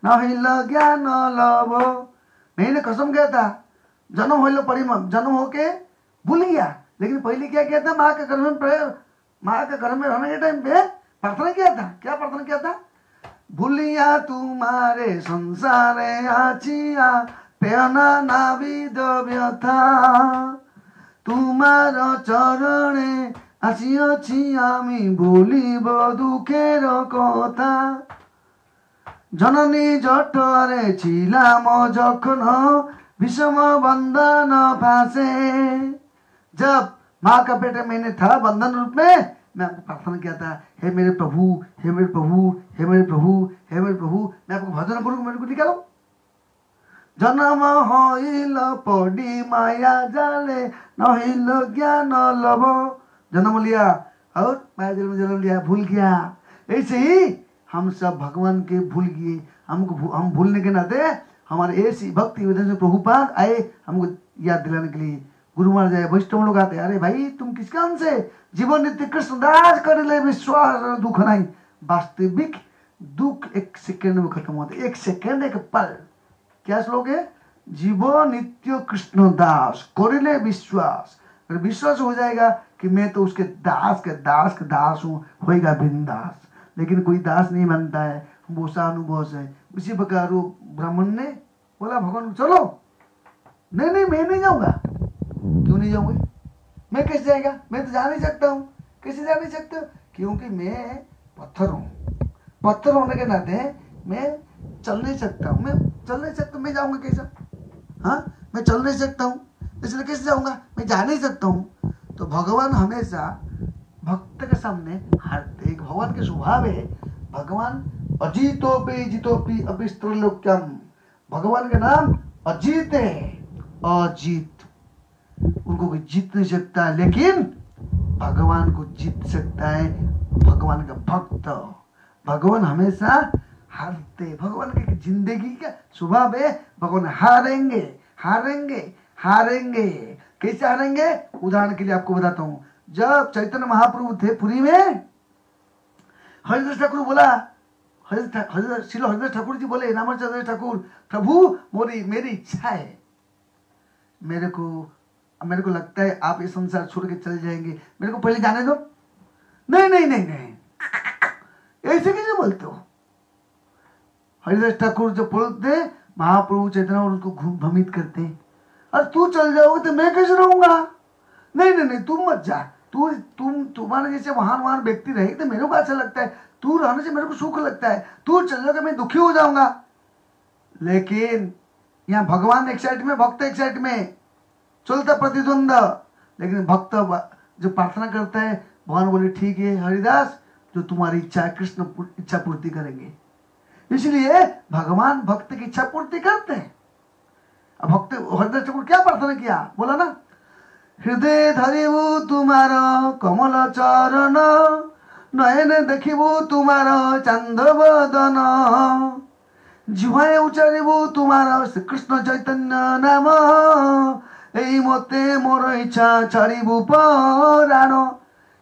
नहिल ज्ञान लव। मैंने कसम किया था, जन्म होइल पड़ी, जन्म होके भूल गया, लेकिन पहले क्या किया था, माँ के घर में, माँ के घर में रहने के टाइम पे प्रार्थना किया था। क्या प्रार्थना किया था? भूलिया तुम्हारे संसारे आचिया, पेना नाविद व्यथा, तुम्हार चरणे आसियाछि आमी, बोलिब दुखेर कथा। जननी जठरे छिलाम जखन, विषम बंधन फांसे। जब माँ का पेट मैंने था बंधन रूप में, मैं आपको प्रार्थना किया था, हे मेरे प्रभु, हे मेरे प्रभु, हे मेरे प्रभु, हे मेरे प्रभु, मैं आपको भजन करूँ, मेरे को निकालो। जन्म हईल पड़ी माया जाले, नहिल ज्ञान लभ। जन्म लिया और माया जाल में जन्म लिया, भूल गया। ऐसे ही हम सब भगवान के भूल गए, हम भूलने के नाते हमारे ऐसी भक्ति वजह से प्रभुपाद आए हमको याद दिलाने के लिए। गुरु महाराज आए, वैष्णव लोग आते, अरे भाई तुम किस काम से, जीवन नित्य कृष्ण दास कर ले, विश्वास दुख नहीं। वास्तविक दुख एक सेकंड में खत्म होते, एक सेकंड, एक पल। क्या श्लोक है? जीवन नित्य कृष्ण दास कर ले विश्वास। अगर विश्वास हो जाएगा कि मैं तो उसके दास के दास हूँ, होएगा बिंदास। लेकिन कोई दास नहीं मानता है, वो अनुभव है। उसी प्रकार वो ब्राह्मण ने बोला भगवान चलो, नहीं मैं नहीं जाऊंगा। क्यों नहीं जाऊंगा? मैं कैसे जाएगा? मैं तो जा नहीं सकता हूँ। कैसे जा नहीं सकते? क्योंकि मैं पत्थर हूँ। पत्थर होने के नाते मैं चल नहीं सकता हूँ। मैं जाऊंगा कैसे? हाँ, मैं चल नहीं सकता हूँ, इसलिए कैसे जाऊंगा? मैं जा नहीं सकता हूँ। तो भगवान हमेशा भक्त के सामने हारते। भगवान के स्वभाव है, भगवान अजीतोपि जितोपि अपिस्त्रलोक्यम। भगवान का नाम अजीत है, अजीत। उनको कोई जीत नहीं सकता, लेकिन भगवान को जीत सकता है भगवान का भक्त। भगवान हमेशा हारते। भगवान की जिंदगी का स्वभाव है, भगवान हारेंगे हारेंगे हारेंगे। कैसे हारेंगे? उदाहरण के लिए आपको बताता हूं। जब चैतन्य महाप्रभु थे पुरी में, हरिदास ठाकुर बोला, श्री हरिदास ठाकुर जी बोले, रामचंद्र ठाकुर, प्रभु मेरी इच्छा है, मेरे को लगता है आप ये संसार छोड़ के चले जाएंगे, मेरे को पहले जाने दो। नहीं, ऐसे कैसे बोलते हो? हरिदास ठाकुर जब बोलते, महाप्रभु चैतन्य और उसको भ्रमित करते, और तू चल जाओगे तो मैं कैसे रहूंगा? नहीं, तुम मत जा। तुम्हारे जैसे महान व्यक्ति रहे तो मेरे को अच्छा लगता है, तू रहने से मेरे को सुख लगता है, तू चल जाओगे मैं दुखी हो जाऊंगा। लेकिन यहाँ भगवान एक साइड में, भक्त एक साइड में। चलता प्रतिद्वंद, लेकिन भक्त जो प्रार्थना करता है भगवान बोले ठीक है हरिदास, जो तुम्हारी इच्छा है कृष्ण इच्छा पूर्ति करेंगे। इसलिए भगवान भक्त की इच्छा पूर्ति करते हैं। अब भक्त हरिदास ठाकुर क्या प्रार्थना किया, बोला ना, हृदय धरिबु तुम्हारा कमल चरण, नयन देखिबु तुम्हारा चांद बदन, जिह्वाए उच्चारिबु तुम्हारा श्री कृष्ण चैतन्य नाम, এই মতে मोर इच्छा छाड़िबु पराण।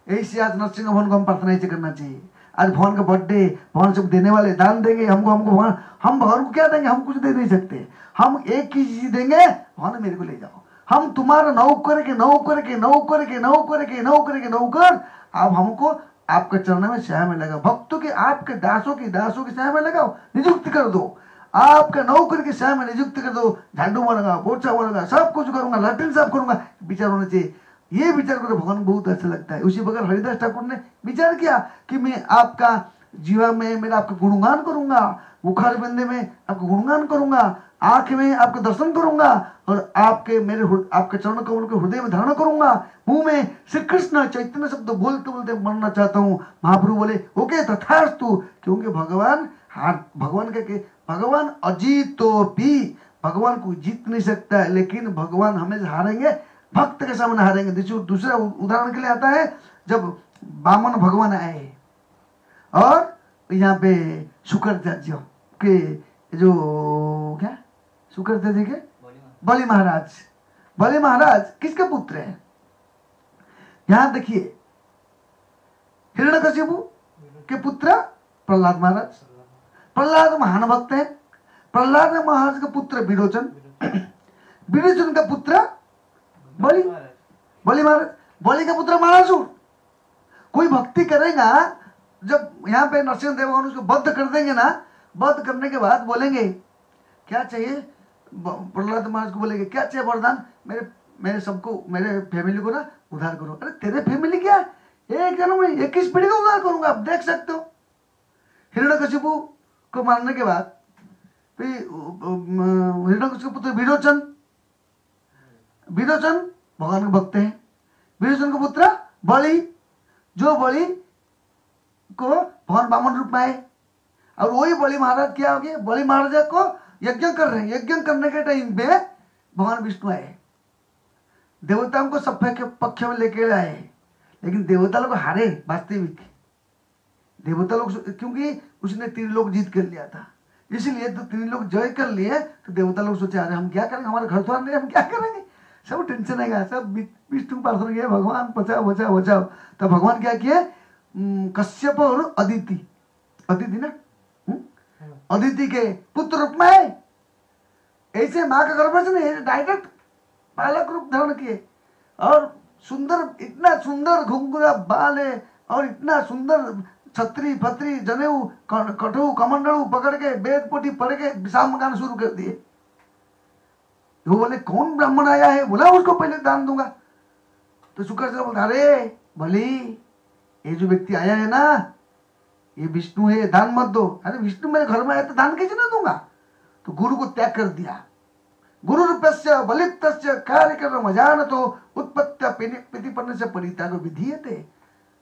ऐसे आज नरसिंह भगवान को हम प्रार्थना ऐसे करना चाहिए। आज भगवान का बर्थडे, भगवान सब देने वाले दान देंगे हमको भगवान, हम भगवान को क्या देंगे, हम कुछ दे नहीं सकते। हम एक ही चीज देंगे, भगवान मेरे को ले जाओ, हम तुम्हारा नौकर के नौकर के नौकर के नौकर के नौकर के नौकर, आप हमको आपके चरण में सेवा में लगाओ, भक्तों के आपके दासों की सेवा में लगाओ, नियुक्त कर दो, आपका नौकर की सेवा में नियुक्त कर दो, झाड़ू मारूंगा, पोछा मारूंगा, सब कुछ करूंगा, लैट्रिन साफ करूंगा, विचार होना चाहिए। ये विचार कर भगवान को बहुत अच्छा लगता है। उसी प्रकार हरिदास ठाकुर ने विचार किया कि मैं आपका जीवा में मेरा आपका गुणगान करूंगा, बुखार बंदे में आपका गुणगान करूंगा, आंख में आपका दर्शन करूंगा, और आपके मेरे आपके चरण कमल को हृदय में धारण करूंगा, मुंह में श्री कृष्ण चैतन्य शब्द बोलते बोलते मरना चाहता हूँ। महाप्रभु बोले ओके तथास्तु, क्योंकि भगवान भगवान अजीतोपी, भगवान को जीत नहीं सकता है, लेकिन भगवान हमेशा हारेंगे, भक्त के सामने हारेंगे। दूसरा उदाहरण के लिए आता है, जब बामन भगवान आए और यहाँ पे शुक्राचार्य के जो क्या शुक्राचार्य के बलि महाराज किसके पुत्र है, यहां देखिए, हिरण्यकशिपु के पुत्र प्रहलाद महाराज। प्रहलाद महान भक्त है। प्रहलाद महाराज का पुत्र विरोचन, विरोचन का पुत्र बलि महाराज, बलि का पुत्र महारासुर। कोई भक्ति करेगा, जब यहाँ पे नरसिंह देव भगवान उसको बद्ध कर देंगे ना, बद्ध करने के बाद बोलेंगे क्या चाहिए, प्रहलाद महाराज को बोलेंगे क्या चाहिए वरदान, मेरे सबको, मेरे फैमिली को ना उद्धार करो। अरे तेरे फैमिली क्या, एक जन्म में 21 पीढ़ी का उद्धार करूंगा, आप देख सकते हो। हिरण्यकशिपु को मारने के बाद हिरण्यकशिपु पुत्र विरोचन भगवान के भक्त हैं। विरोचन का पुत्र बलि, जो बलि को भगवान वामन रूप में आए, और वही बलि महाराज क्या हो गए, बलि महाराज को यज्ञ कर रहे हैं। यज्ञ करने के टाइम पे भगवान विष्णु आए, देवताओं को सब के पक्ष में लेके आए, लेकिन देवता लोग हारे। वास्तविक देवता लोग, क्योंकि उसने 3 लोग जीत कर लिया था, इसलिए तो 3 लोग जय कर लिए, तो देवता लोग सोचे अरे हम क्या करेंगे, हमारे घर द्वार नहीं, हम क्या करेंगे, सब टेंशन आएगा, सब विष्णु प्रार्थना किया भगवान बचाओ बचाओ बचाओ। तो भगवान क्या किए, कश्यप और अदिति ना, अदिति के पुत्र रूप में आए। ऐसे माँ का गर्भ से नहीं, डायरेक्ट बालक रूप धारण किए, और सुंदर, इतना सुंदर घुंघरा बाल है, और इतना सुंदर छत्री फत्री जनेऊ कटू कमंडलू पकड़ के वेद पोटी पढ़ के विशाल गाना शुरू कर दिए। वो बोले कौन ब्राह्मण आया है, बोला उसको पहले दान दूंगा। तो शुक्राचार्य बोलता अरे भली, ये जो व्यक्ति आया है ना, ये विष्णु है, दान मत दो। अरे विष्णु मेरे घर में आया तो दान कैसे ना दूंगा। तो गुरु को त्याग कर दिया। गुरु रूपस्य बलिप्तस्य कार्यक्रम अजानतो उत्पत्त्या प्रतिपन्न से परित्यागो विधीयते।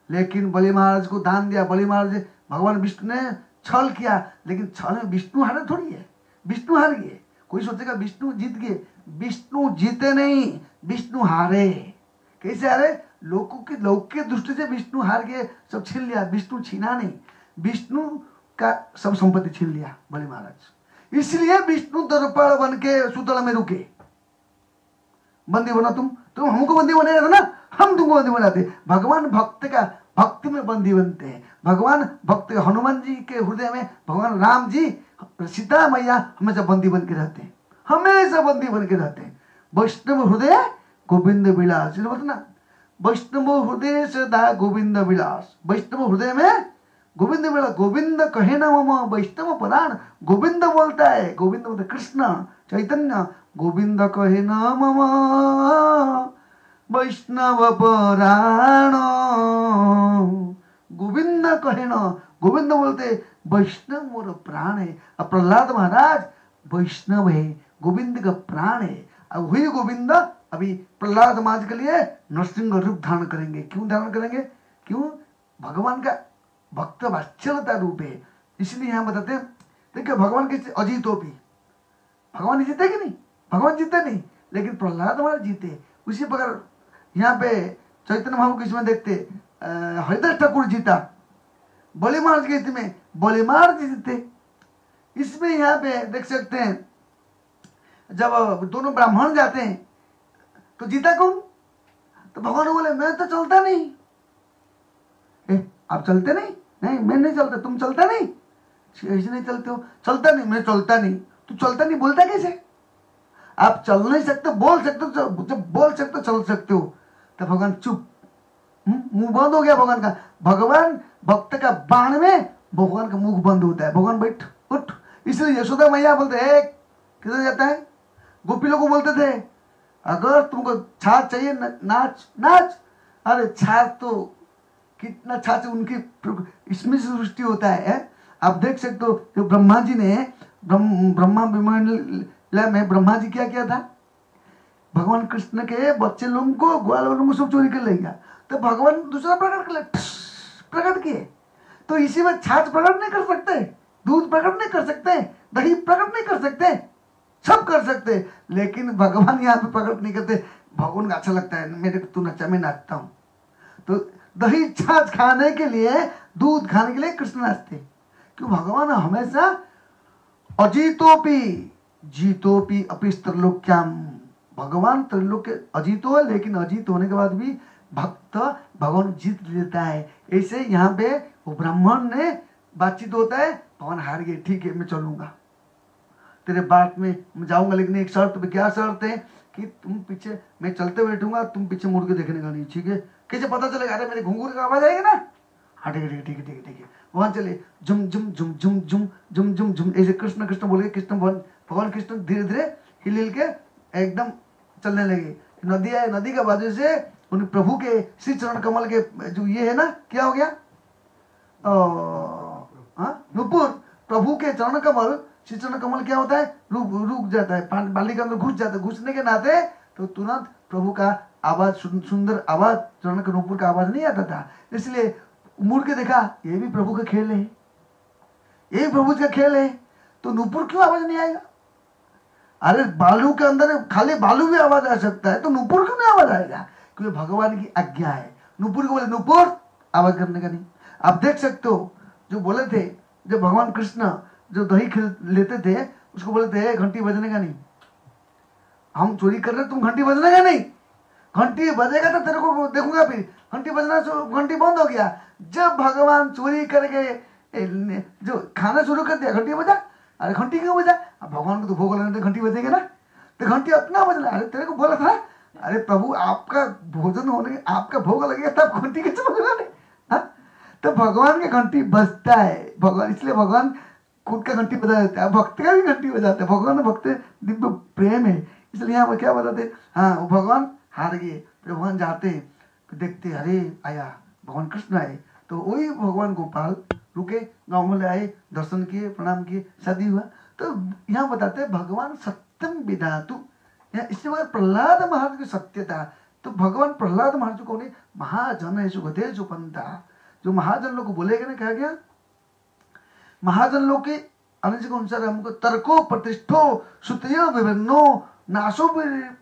लेकिन बलि महाराज को दान दिया। बलि महाराज, भगवान विष्णु ने छल किया, लेकिन छल में विष्णु हारे थोड़ी है, विष्णु हार गए। कोई सोचेगा विष्णु जीत गए, विष्णु जीते नहीं, विष्णु हारे। कैसे हारे, लोगों की लौकिक दृष्टि से विष्णु हार गए, सब छीन लिया। विष्णु छीना नहीं, विष्णु का सब संपत्ति छीन लिया बलि महाराज। इसलिए विष्णु दर्पण बन के सुतल में रुके। बंदी बना तुम हमको बंदी बनाया था ना, हम तुमको बंदी बनाते। भगवान भक्त का भक्ति में बंदी बनते हैं। भगवान भक्त, हनुमान जी के हृदय में भगवान राम जी, सीता मैया हमेशा बंदी बन के रहते हैं, हमेशा बंदी बन के रहते हैं। वैष्णव हृदय गोविंद विलास, बोलते ना, वैष्णव हृदय सदा गोविंद विलास। वैष्णव हृदय में गोविंद विलास, गोविंद कहे न मम वैष्णव पराण। गोविंद बोलता है, गोविंद बोलता है कृष्ण चैतन्य। गोविंद कहे न मम वैष्णव पराण। गोविंद कहे न, गोविंद बोलते वैष्णव मोर प्राण है। अब प्रहलाद महाराज वैष्णव है, गोविंद का प्राण है। अब वही गोविंद अभी प्रहलाद महाराज के लिए नरसिंह रूप धारण करेंगे। क्यों धारण करेंगे? क्यों? भगवान का भक्त वात्सल्यता रूप है, इसलिए यहाँ बताते हैं। देखिए भगवान के अजीतोपी, भगवान जीते कि नहीं? भगवान जीते नहीं, लेकिन प्रहलाद महाराज जीते। उसी प्रकार यहाँ पे चैतन्य महाप्रभु किसमें देखते, हरिदास ठाकुर जीता, बलि महाराज के हित में बलि महाराज जीते। इसमें यहाँ पे देख सकते हैं जब दोनों ब्राह्मण जाते हैं तो जीता कौन? तो भगवान बोले मैं तो चलता नहीं। आप चलते नहीं? नहीं मैं नहीं चलता। तुम चलता नहीं? ऐसे नहीं चलते हो। चलता नहीं, मैं चलता नहीं। तू चलता नहीं बोलता कैसे? आप चल नहीं सकते, बोल सकते हो। जब बोल सकते हो चल सकते हो। तो भगवान चुप, मुंह बंद हो गया भगवान का। भगवान भक्त का बाण में भगवान का मुंह बंद होता है। भगवान बैठ उठ। इसलिए यशोदा मैया बोलते हैं किधर जाता है? गोपी लोग को बोलते थे अगर तुमको छाछ चाहिए नाच नाच। अरे छाछ तो कितना छाछ उनकी इसमें से सृष्टि होता है। आप देख सकते हो जो ब्रह्मा जी ने ब्रह्मा में ब्रह्मा जी क्या किया था? भगवान कृष्ण के बच्चे लोगों को ग्वाल लोगों को सब चोरी कर ले गया। तो भगवान दूसरा प्रकट किए। तो इसी में छाछ प्रकट नहीं कर सकते, दूध प्रकट नहीं कर सकते, दही प्रकट नहीं कर सकते, सब कर सकते, लेकिन भगवान यहाँ पे प्रकट नहीं करते। भगवान को अच्छा लगता है मेरे को तू नचा, मैं नाचता हूँ। तो दही छाछ खाने के लिए, दूध खाने के लिए कृष्ण नाचते। क्यों? भगवान हमेशा अजीतोपी जीतोपी अपि त्रैलोक्याम। भगवान त्रैलोक के अजीतो है, लेकिन अजीत होने के बाद भी भक्त भगवान जीत लेता है। ऐसे यहाँ पे वो ब्राह्मण ने बातचीत होता है, भगवान हार गए, ठीक है मैं चलूंगा तेरे बात में जाऊंगा, लेकिन एक शर्त पे। क्या शर्त है? कि तुम पीछे, मैं चलते बैठूंगा, तुम पीछे मुड़ के देखने का नहीं, ठीक है? कैसे पता चलेगा? अरे मेरे घुंघरू का आवाज आएगा ना, हाँ ठीक है ठीक है ठीक है ठीक है ठीक है। वहां चले झुम झुम झुम झुम झुम झुम झुम झुम ऐसे कृष्ण कृष्ण बोल के कृष्ण भगवान कृष्ण धीरे धीरे हिल हिल के एकदम चलने लगे। नदी है, नदी के बाजू से उन प्रभु के श्री चरण कमल के जो ये है ना, क्या हो गया? नुपुर, प्रभु के चरण कमल, श्री चरण कमल क्या होता है? रुक जाता है, बाली के अंदर घुस जाता है। घुसने के नाते तो तुरंत प्रभु का आवाज, सुंदर आवाज, चरण के नुपुर का आवाज नहीं आता था। इसलिए मुड़ के देखा, ये भी प्रभु का खेल है, ये भी प्रभु का खेल है, तो नुपुर क्यों आवाज नहीं आएगा? अरे बालू के अंदर खाली बालू भी आवाज आ सकता है, तो नुपुर क्यों नहीं आवाज आएगा? क्योंकि भगवान की आज्ञा है। नुपुर को बोले नुपुर आवाज करने का नहीं। आप देख सकते हो जो बोले थे, जब भगवान कृष्ण जो दही लेते थे उसको बोले थे घंटी बजने का नहीं, हम चोरी कर रहे, तुम घंटी बजने का नहीं, घंटी बजेगा तो तेरे को देखूंगा। फिर घंटी बजना, घंटी बंद हो गया। जब भगवान चोरी करके जो खाना शुरू कर दिया, घंटी बजा। अरे घंटी क्यों बजा? अब भगवान को तो भोग लगाने तो घंटी बजेगा ना, तो घंटी अपना बजना। अरे तेरे को बोला था, अरे प्रभु आपका भोजन होने, आपका भोग लगेगा तब घंटी कैसे बजाने? तो भगवान की घंटी बजता है। भगवान, इसलिए भगवान खुद का घंटी बजा देता है, भक्त का भी घंटी बजाता है। भगवान भक्त दिव्य प्रेम है, इसलिए यहाँ पर क्या बताते? हाँ, वो भगवान हार गए, फिर भगवान जाते फिर देखते, अरे आया भगवान कृष्ण आए। तो वही भगवान गोपाल रुके, गाँव में आए, दर्शन किए, प्रणाम किए, शादी हुआ। तो यहाँ बताते हैं भगवान सत्यम विधातु। इससे बाद प्रहलाद महाराज की सत्यता। तो भगवान प्रहलाद महाराज को ने महाजन है सुगते जो पंथा, जो महाजन लोग को बोलेगा ना, क्या गया? महाजन लोग के अनुसार के अनुसार हमको तर्को प्रतिष्ठो सुतयो विभिन्नो नाशो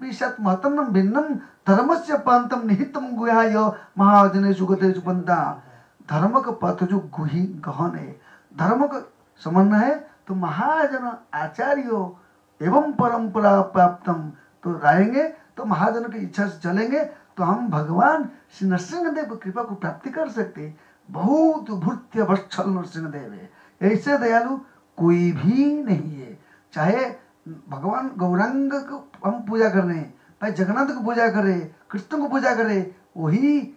विशत महतम भिन्नम धर्मस्य पंतम निहितम गुहाय महाजने सुगते सुपंता। धर्म का पथ जो गुही गहन है, धर्म का समन्वय है, तो महाजन आचार्यो एवं परंपरा प्राप्तम, तो रहेंगे तो महाजनों की इच्छा से चलेंगे तो हम भगवान श्री नरसिंहदेव की कृपा को प्राप्ति कर सकते। बहुत भृत्य वत्सल नरसिंहदेव है, ऐसे दयालु कोई भी नहीं है। चाहे भगवान गौरांग को हम पूजा कर रहे हैं, भाई जगन्नाथ को पूजा कर रहे हैं, कृष्ण को पूजा कर रहे हैं, वही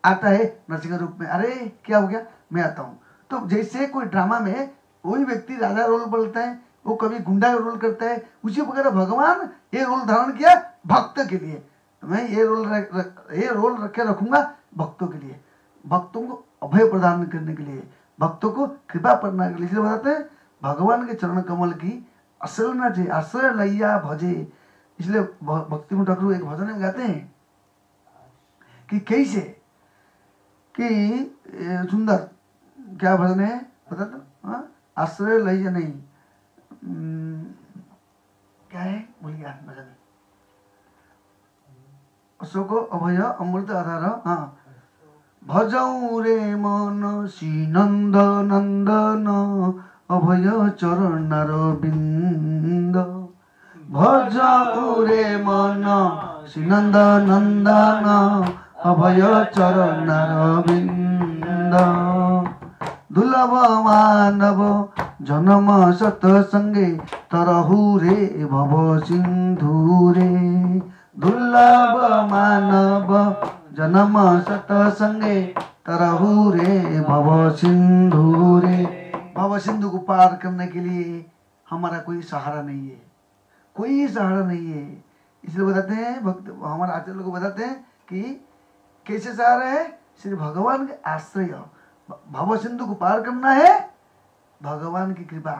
आता है नरसिंह रूप में। अरे क्या हो गया, मैं आता हूँ। तो जैसे कोई ड्रामा में वही व्यक्ति राजा रोल बोलता है, वो कभी गुंडा रोल करता है, उसी प्रकार भगवान ये रोल धारण किया भक्त के लिए। मैं ये रोल रखे रखूंगा भक्तों के लिए, भक्तों को अभय प्रदान करने के लिए, भक्तों को कृपा करने के लिए। इसलिए बताते हैं भगवान के चरण कमल की आश्रय न जे, आश्रय लैया भजे, इसलिए भक्ति ठाकुर एक भजन में गाते हैं कि कैसे कि सुंदर क्या भजन है पता तो? आश्रय लय नहीं, क्या है भूल गया भजन। अशोक अभय अमृत आधार। हाँ, भजौ रे मन श्रीनंद नंदन अभय चरणार बिंद। भजौ रे मन श्रीनंद नंदन अभय चरणार बिंद। दुर्लभ मानव जन्म सतसंगे तरहु रे भव सिंधु रे। दुर्लभ मानव जन्म सतसंगे तरहु रे भव सिंधु रे। भव सिंधु को पार करने के लिए हमारा कोई सहारा नहीं है, कोई सहारा नहीं है। इसलिए बताते हैं भक्त, हमारे आचार्य लोग बताते हैं कि कैसे सहारा है, श्री भगवान के आश्रय। भव सिंधु को पार करना है भगवान की कृपा।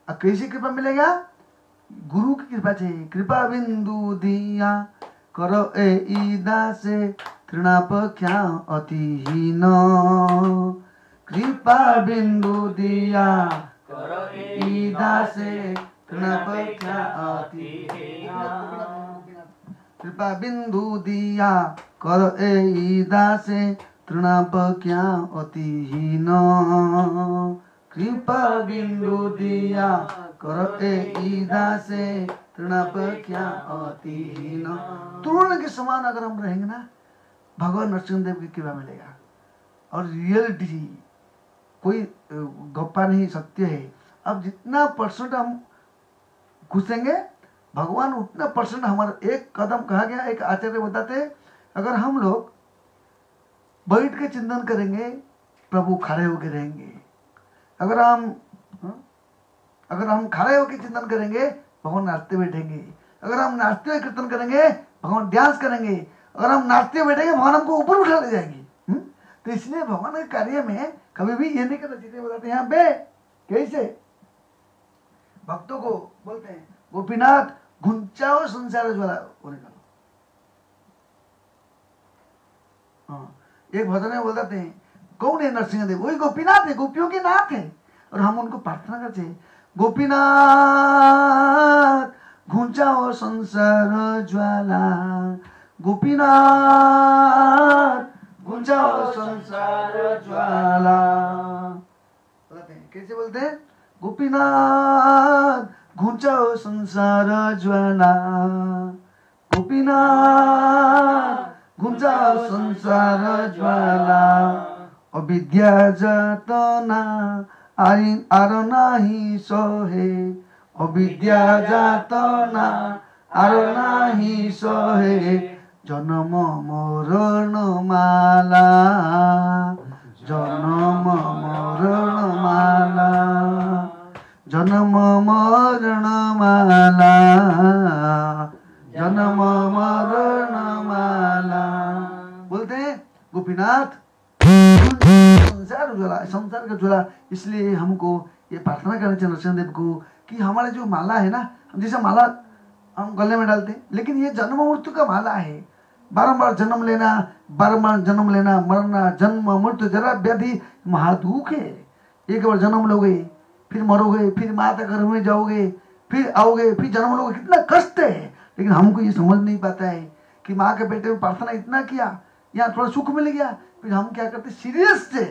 अब कैसी कृपा मिलेगा? गुरु की कृपा चाहिए। कृपा बिंदु दिया करो ए दासे तृणापख्या अतिहीन। कृपा बिंदु दिया करो ए दासे तृणापख्या अतिहीन। कृपा बिंदु दिया करो ए दासे तृणापख्या अतिहीन। कृपा बिंदु दिया करो ए दासे तृणापख्या अतिहीन। तृण के समान अगर हम रहेंगे ना, भगवान नरसिंहदेव की कृपा मिलेगा। और रियलिटी कोई गप्पा नहीं, सत्य है। अब जितना परसेंट हम घुसेंगे भगवान उतना परसेंट हमारा। एक कदम कहा गया, एक आचार्य बताते, अगर हम लोग बैठ के चिंतन करेंगे प्रभु खड़े होके रहेंगे। अगर हम खड़े होके चिंतन करेंगे भगवान नाचते बैठेंगे। अगर हम नाचते हुए कीर्तन करेंगे भगवान डांस करेंगे। अगर हम नाचते हुए बैठेंगे भगवान हमको ऊपर उठा ले जाएंगे। तो इसलिए भगवान के कार्य में कभी भी ये नहीं करना चाहिए। बताते हैं यहाँ पे कैसे भक्तों को बोलते हैं, गोपीनाथ घुंचाओ संसार ज्वाला होने का। एक भजन में बोलते हैं, कौन है नरसिंहदेव? वही गोपीनाथ है, गोपियों के नाथ है। और हम उनको प्रार्थना करते हैं, गोपीनाथ घुंचाओ संसार ज्वाला। गोपीनाथ घुंचाओ संसार ज्वाला। बोलते हैं कैसे बोलते हैं? गोपीनाथ घुंचाओ संसार ज्वाला। गोपीनाथ घुंचाओ संसार ज्वाला। अविद्या जातना आर नाही सहे। अविद्या जातना आर नाही सहे। जन्म मरण माला। जन्म मरण माला। जन्म मरण माला। जन्म मरण माला। बोलते हैं गोपीनाथ संसार ज्वाला, संसार का ज्वाला। इसलिए हमको ये प्रार्थना करना चाहिए नरसिंहदेव को कि हमारे जो माला है ना, हम जैसे माला हम गले में डालते हैं, लेकिन ये जन्म मृत्यु का माला है। बारंबार जन्म लेना, बारंबार जन्म लेना, मरना, जन्म मृत्यु जरा व्याधि महादुख है। एक बार जन्म लोगे, फिर मरोगे, फिर माता घर में जाओगे, फिर आओगे, फिर जन्म लोगे, कितना कष्ट है। लेकिन हमको ये समझ नहीं पाता है कि माँ के बेटे में प्रार्थना इतना किया, यहाँ थोड़ा सुख मिल गया, फिर हम क्या करते, सीरियस से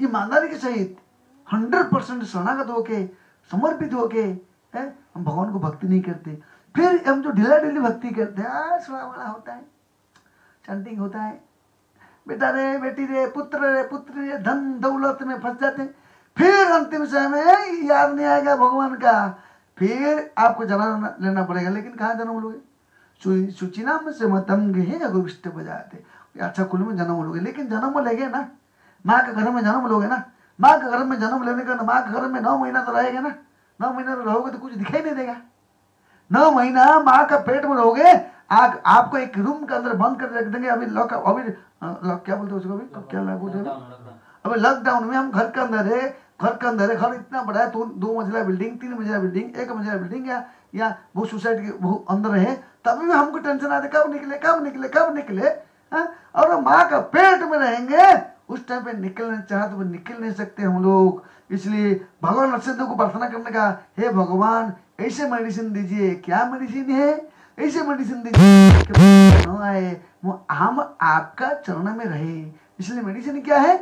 ईमानदारी के सहित 100% शरणागत होके, समर्पित होके हम भगवान को भक्ति नहीं करते। फिर हम जो ढीला ढीली भक्ति करते हैं, थोड़ा बड़ा होता है, चैंटिंग होता है, बेटा रे, बेटी रे, पुत्र रे, पुत्री रे, धन दौलत में फंस जाते हैं। फिर अंतिम समय में याद नहीं आएगा भगवान का, फिर आपको जन्म लेना पड़ेगा। लेकिन कहाँ जन्म लोगे? सुचिनाम से मतंग है अगोविष्ट बजाते, अच्छा कुल में जन्म लोगे। लेकिन जन्म लेंगे ना, माँ के घर में जन्म लोगे ना, माँ के घर में जन्म लेने का, माँ के घर में 9 महीना तो रहेगा ना। 9 महीना तो रहोगे तो कुछ दिखाई नहीं देगा। 9 महीना माँ का पेट में रहोगे, आपको एक रूम के अंदर बंद कर रख देंगे। अभी लॉक क्या बोलते हैं उसको, अभी क्या बोलते हैं, अभी लॉकडाउन में हम घर के अंदर है, घर के अंदर है, घर इतना बड़ा है, 2 मंजिला बिल्डिंग, 3 मंजिला बिल्डिंग, 1 मंजिला बिल्डिंग, या वो सोसाइटी के वो अंदर है, तभी भी हमको टेंशन आती कब निकले कब निकले कब निकले। और माँ का पेट में रहेंगे उस टाइम पे निकलना चाहे तो वो निकल नहीं सकते हम लोग। इसलिए भगवान नरसिंह को प्रार्थना करने का, हे भगवान ऐसे मेडिसिन दीजिए, क्या मेडिसिन है, ऐसे मेडिसिन दीजिए न आए, वो हम आपका चरण में रहे। इसलिए मेडिसिन क्या है,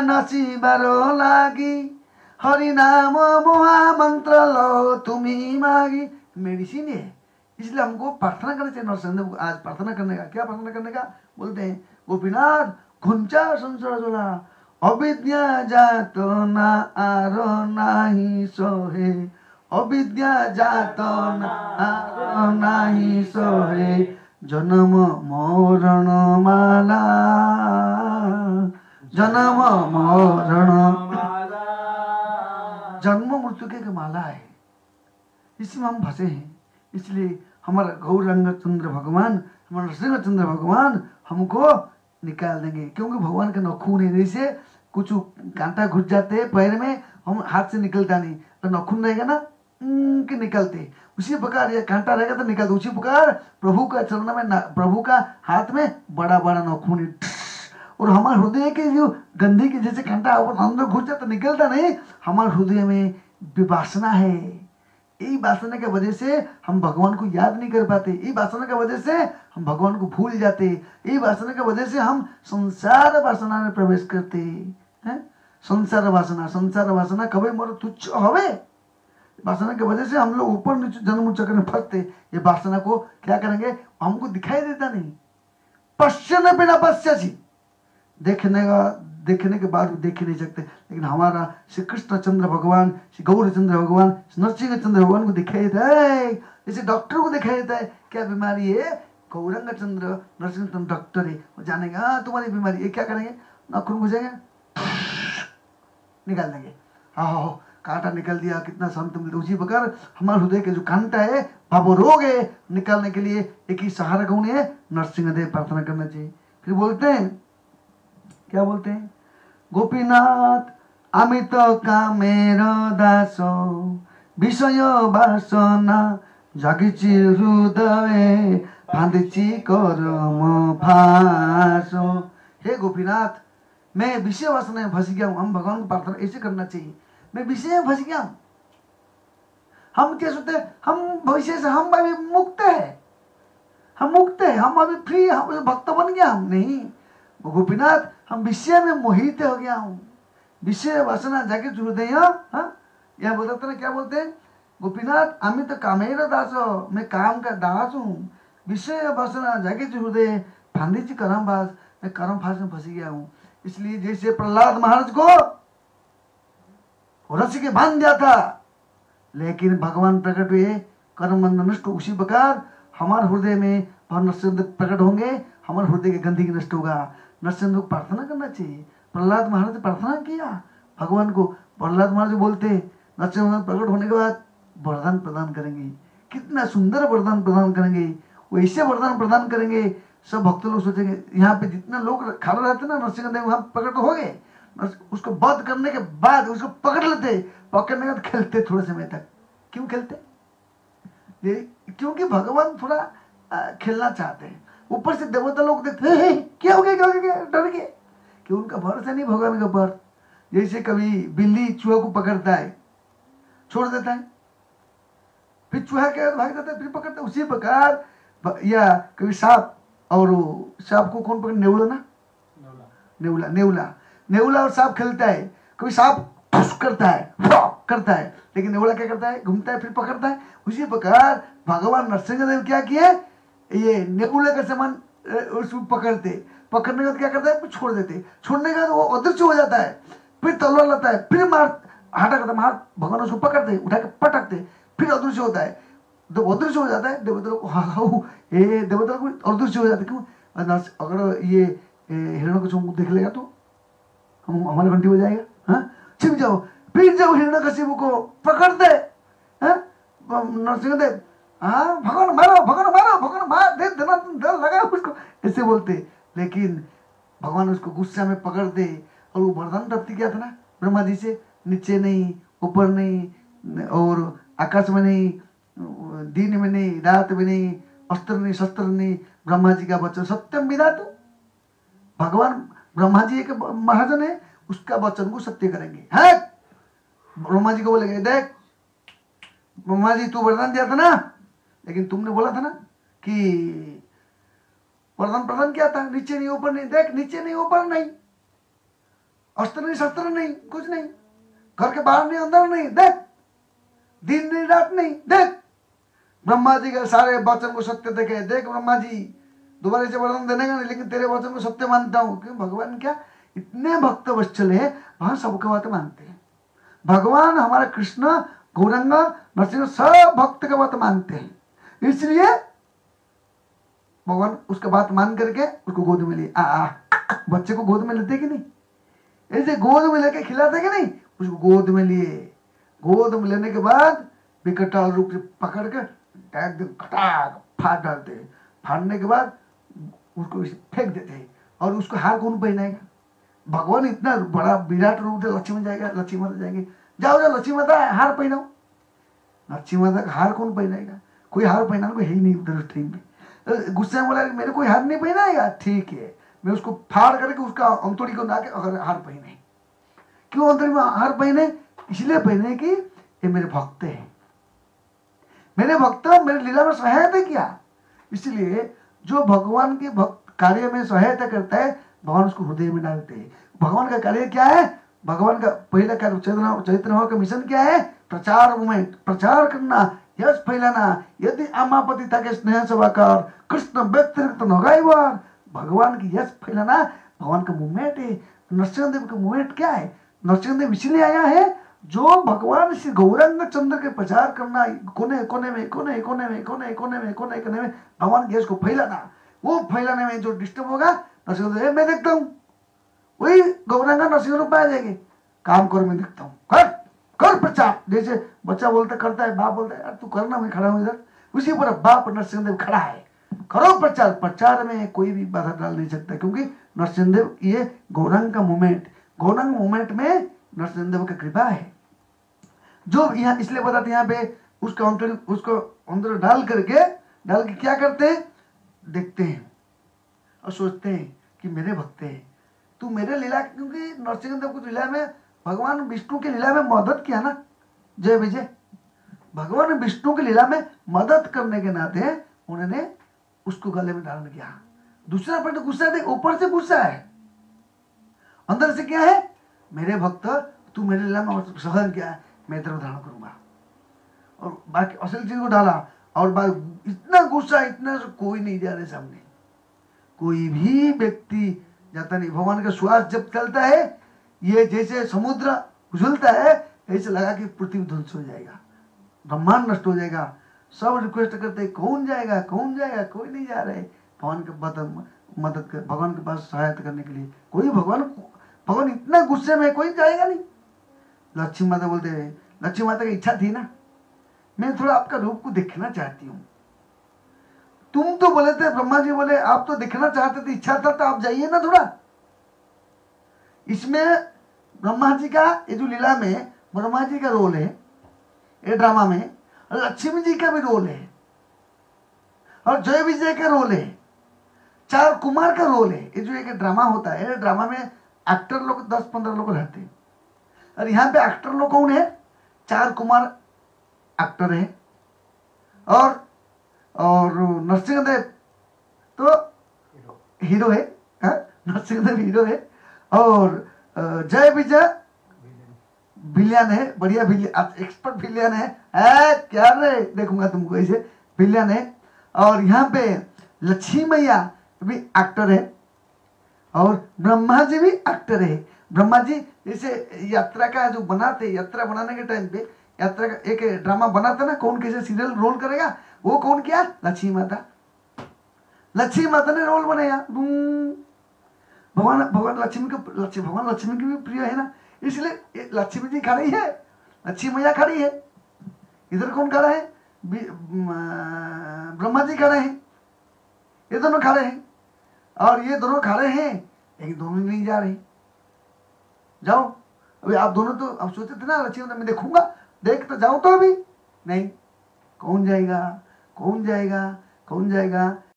नसीबारो लागी हरि नाम महामंत्र लो तुम्ही मागी, मेडिसिन है। इसलिए हमको प्रार्थना करना चाहिए नरसिंह को। आज प्रार्थना करने का, क्या प्रार्थना करने का बोलते हैं, गोपीनाथ घुंचा संसार जोला अविद्या जात ना आरो नाही सोहे, अविद्या जात ना आरो नाही सोहे, जन्म मरण माला, जन्म मरण माला, जन्म मृत्यु की माला है, इसी में हम फंसे हैं। इसलिए हमारा गौरंग चंद्र भगवान, हमारा नरसिंह चंद्र भगवान हमको निकाल देंगे, क्योंकि भगवान का नखून है। जैसे कुछ कांटा घुस जाते हैं पैर में, हम हाथ से निकलता नहीं, तो नखून रहेगा ना कि निकलते, उसी प्रकार ये कांटा रहेगा तो निकलते। उसी प्रकार प्रभु का चरण में, प्रभु का हाथ में बड़ा बड़ा नखून है, और हमारे हृदय के जो गंदगी के जैसे कांटा अंदर घुस जाता निकलता नहीं, हमारे हृदय में विवासना है। यही वासना की वजह से हम भगवान को याद नहीं कर पाते, यही वासना की वजह से हम भगवान को भूल जाते, यही वासना की वजह से हम संसार वासना में प्रवेश करते हैं। संसार वासना कभी मोर तुच्छ हवे, वासना की वजह से हम लोग ऊपर नीचे जन्म चक्र में फंसते। ये वासना को क्या करेंगे, हमको दिखाई देता नहीं, पश्चिम बिना पश्चासी, देखने के बाद भी देख नहीं सकते। लेकिन हमारा श्री कृष्ण चंद्र भगवान, श्री गौर चंद्र भगवान, नरसिंह चंद्र भगवान को दिखाई देता है, जैसे डॉक्टर को दिखाई देता है क्या बीमारी है, गौरंग चंद्र नरसिंह चंद्र डॉक्टर है, वो जानेगा हाँ तुम्हारी बीमारी ये, क्या करेंगे, नाखून घुसेंगे निकाल देंगे, हाँ कांटा निकल दिया, कितना शांत मिलता। उसी प्रकार हमारे हृदय के जो कांटा है, भाव रोग है, निकालने के लिए एक ही सहारा कौन है, नरसिंह देव प्रार्थना करना चाहिए। फिर बोलते हैं, क्या बोलते हैं, गोपीनाथ आमी तो कामेर दास, विषय वासना जागिची हृदय, फांदिची कर्म फास। हे गोपीनाथ, मैं विषय वासना में फंस गया हूं। हम भगवान को प्रार्थना ऐसे करना चाहिए, मैं विषय में फंस गया हूं। हम क्या सोचते हैं, हम विषय से हम अभी मुक्त है, हम मुक्त है, हम अभी फ्री, हम भक्त बन गया। हम नहीं गोपीनाथ, हम विषय में मोहित हो गया हूं, विषय वासना जाके हृदय। यह बोलते ना, क्या बोलते हैं, गोपीनाथ आमी तो कामेर दास, मैं काम का दास हूं, विषय वासना जाके हृदय, फांदी कर्म फास, मैं कर्म फास में फंस गया हूं। इसलिए जैसे प्रहलाद महाराज को रस्सी के बांध दिया था, लेकिन भगवान प्रकट हुए, कर्म बंधन नष्ट, उसी प्रकार हमारे हृदय में नरसिंह प्रकट होंगे, हमारे हृदय की गंदगी नष्ट होगा। नरसिंह को प्रार्थना करना चाहिए। प्रहलाद महाराज ने प्रार्थना किया भगवान को। प्रहलाद महाराज बोलते नरसिंह प्रकट होने के बाद वरदान प्रदान करेंगे, कितना सुंदर वरदान प्रदान करेंगे, वो ऐसे वरदान प्रदान करेंगे, सब भक्त लोग सोचेंगे यहाँ पे जितना लोग खड़े रहते ना, नरसिंह देव वहां प्रकट हो गए। उसको वध करने के बाद उसको पकड़ लेते, पकड़ने के बाद खेलते थोड़े समय तक। क्यों खेलते, क्योंकि भगवान थोड़ा खेलना चाहते हैं। ऊपर से देवता लोग देखते हैं क्या हो गया, क्या हो गया, डर गए, कि उनका भरोसा नहीं भगवान के ऊपर। जैसे कभी बिल्ली चूहा को पकड़ता है, छोड़ देता है, फिर चूहा के भाग जाता है, फिर पकड़ता है। उसी प्रकार या कभी सांप, और सांप को कौन पकड़, नेउला ना, नेउला और सांप खेलता है। कभी सांप करता है, लेकिन नेउला क्या करता है, घूमता है फिर पकड़ता है। उसी प्रकार भगवान नरसिंह देव क्या किए, ये नेउला का समान उसको पकड़ने के बाद क्या करता है, छोड़ देते, छोड़ने के बाद वो अदृश्य हो जाता है, फिर तलवार लाता है, फिर हटा करता मार, भगवान उसको पकड़ते, उठा के पटकते, फिर अदृश्य होता है। तो अदृश्य हो जाता है, देवता लोग देवता लोग अदृश्य हो जाते। क्यों, अगर ये हिरण्यकशिपु देख लेगा तो हमारे घंटी हो जाएगा, छिप जाओ। फिर जब हिरण्यकशिपु को पकड़ते नरसिंहदेव, भगवान मारो, भगवान मार, दे देना लगा उसको, ऐसे बोलते। लेकिन भगवान उसको गुस्सा में पकड़ते और वो वरदान प्राप्ति किया था ना ब्रह्मा जी से, नीचे नहीं, ऊपर नहीं, और आकाश में नहीं, दिन में नहीं, रात में नहीं, अस्त्र नहीं, शस्त्र नहीं, ब्रह्मा जी का वचन सत्यम विधातु। भगवान ब्रह्मा जी एक महाजन है, उसका वचन को सत्य करेंगे। है ब्रह्मा जी को बोलेंगे, देख ब्रह्मा जी तू वरदान दिया था ना, लेकिन तुमने बोला था ना कि वरदान प्रदान किया था, नीचे नहीं ऊपर नहीं, देख नीचे नहीं ऊपर नहीं, अस्त्र नहीं शस्त्र नहीं, कुछ नहीं, घर के बाहर नहीं अंदर नहीं, देख दिन नहीं रात नहीं, देख ब्रह्मा जी के सारे वचन को सत्य देखे, देख ब्रह्मा जी दोबारा से वरदान देने का नहीं, लेकिन तेरे वचन को सत्य मानता हूं। क्यों? भगवान क्या इतने भक्त वत्सल है, वहां सबके बात मानते हैं। भगवान हमारा कृष्ण गौरंग नरसिंह सब भक्त का बात मानते हैं, इसलिए भगवान उसका बात मान करके उसको गोद में लिए। बच्चे को गोद में लेते कि नहीं, ऐसे गोद में लेके खिलाते कि नहीं, उसको गोद में लिए। गोद में लेने के बाद विकटाल रूप से पकड़ कर एकदम खटाक फाड़ डालते, फाड़ने के बाद उसको फेंक देते। और उसको हार कौन पहनाएगा? भगवान इतना बड़ा विराट रूप से लक्ष्मी जाएगा, लक्ष्मी माता जाएंगे, जाओ जाओ लक्ष्मी माता हार पहनाओ। लक्ष्मी माता का हार कौन पहनाएगा? कोई हार पहनाने को है ही नहीं उधर उस टाइम पे। गुस्से में बोला मेरे कोई हार नहीं पहनाएगा, ठीक है मैं उसको फाड़ करके उसका अंतुड़ी को ना के अगर हार पहने। क्यों अंतुड़ी में हार पहने? इसलिए पहने कि ये मेरे भक्त हैं, मेरे भक्त मेरे लीला में सहायता किया। इसलिए जो भगवान के कार्य में सहायता करता है, भगवान उसको हृदय में डालते हैं। भगवान का कार्य क्या है? भगवान का पहला कार्य चैतन्य का मिशन क्या है? प्रचार मूवमेंट, प्रचार करना, यश फैलाना। यदि अमापति ताके स्नेह सभाकर कृष्ण व्यतिरिक्त नगाईवार, भगवान की यश फैलाना भगवान का मूवमेंट है। नरसिंह देव का मूवमेंट क्या है? नरसिंह देव इसलिए आया है जो भगवान श्री गौरांग चंद्र के प्रचार करना, कोने कोने में कोने कोने में कोने कोने में कोने कोने में भगवान की यश को फैलाना। वो फैलाने में जो डिस्टर्ब होगा नरसिंह देव मैं देखता हूँ, वही गौरांग नरसिंह रूप आ जाएंगे। काम करो मैं देखता हूँ, कर कर प्रचार। जैसे बच्चा बोलता करता है, बाप बोलता है यार तू करना मैं खड़ा हूँ इधर, उसी पर बाप नरसिंह देव खड़ा है, करो प्रचार। प्रचार में कोई भी बाधा डाल नहीं सकता, क्योंकि नरसिंह देव ये गौरांग का मूवमेंट, गौरांग मूवमेंट में नरसिंह देव की कृपा है। जो यहाँ इसलिए बताते यहाँ पे उसको अंदर डाल के क्या करते हैं? देखते हैं और सोचते हैं कि मेरे भक्त हैं, तू मेरे लीला, क्योंकि नरसिंह देव को लीला में भगवान विष्णु की लीला में मदद किया ना। जय विजय, भगवान विष्णु की लीला में मदद करने के नाते उन्होंने उसको गले में डाल दिया। दूसरा पॉइंट गुस्सा थे, ऊपर से गुस्सा है, अंदर से क्या है? मेरे भक्त तू मेरे लीला में सहन किया है, मैं तेरा धारण करूंगा। और बाकी असल चीज को डाला और इतना गुस्सा, इतना कोई नहीं जा रहे सामने, कोई भी व्यक्ति जाता नहीं। भगवान का श्वास जब चलता है, ये जैसे समुद्र उछलता है, ऐसे लगा कि पृथ्वी ध्वंस हो जाएगा, ब्रह्मांड नष्ट हो जाएगा। सब रिक्वेस्ट करते हैं कौन जाएगा कौन जाएगा, कोई नहीं जा रहे भगवान के मदद कर, भगवान के पास सहायता करने के लिए। कोई भगवान इतना गुस्से में कोई जाएगा नहीं। लक्ष्मी माता बोलते हैं, लक्ष्मी माता की इच्छा थी ना, मैं थोड़ा आपका रूप को देखना चाहती हूँ। तुम तो बोले थे, ब्रह्मा जी बोले आप तो देखना चाहते थे, इच्छा था तो आप जाइए ना थोड़ा। इसमें ब्रह्मा जी का ये जो लीला में ब्रह्मा जी का रोल है ये ड्रामा में, लक्ष्मी जी का भी रोल है, और जय विजय का रोल है, चार कुमार का रोल है। ये जो एक ड्रामा होता है, ड्रामा में एक्टर लोग 10-15 लोग रहते हैं, और यहाँ पे एक्टर लोग कौन है? चार कुमार एक्टर है, और नरसिंह देव तो हीरो है, नरसिंह देव हीरो है, और जय विजय विलियन है, बढ़िया विलियन, एक्सपर्ट विलियन है। क्या रे देखूंगा तुमको, ऐसे विलियन है। और यहाँ पे लक्ष्मी मैया भी एक्टर है, और ब्रह्मा जी भी एक्टर है। ब्रह्मा जी जैसे यात्रा का जो बनाते, यात्रा बनाने के टाइम पे यात्रा का एक ड्रामा बनाता ना, कौन कैसे सीरियल रोल करेगा, वो कौन किया? लक्ष्मी माता। लक्ष्मी माता ने रोल बनाया। भगवान लक्ष्मी की भी प्रिय है ना, इसलिए लक्ष्मी जी खड़ी है, लक्ष्मी मैया खड़ी है। इधर कौन खड़ा है? ब्रह्मा जी खड़े हैं, ये दोनों खड़े हैं, और ये दोनों खड़े हैं लेकिन दोनों नहीं जा रहे। जाओ अभी, आप दोनों तो अब सोचे थे ना लक्ष्मी मैं देखूंगा, देख तो जाओ तो अभी नहीं। कौन जाएगा, कौन जाएगा, कौन जाएगा?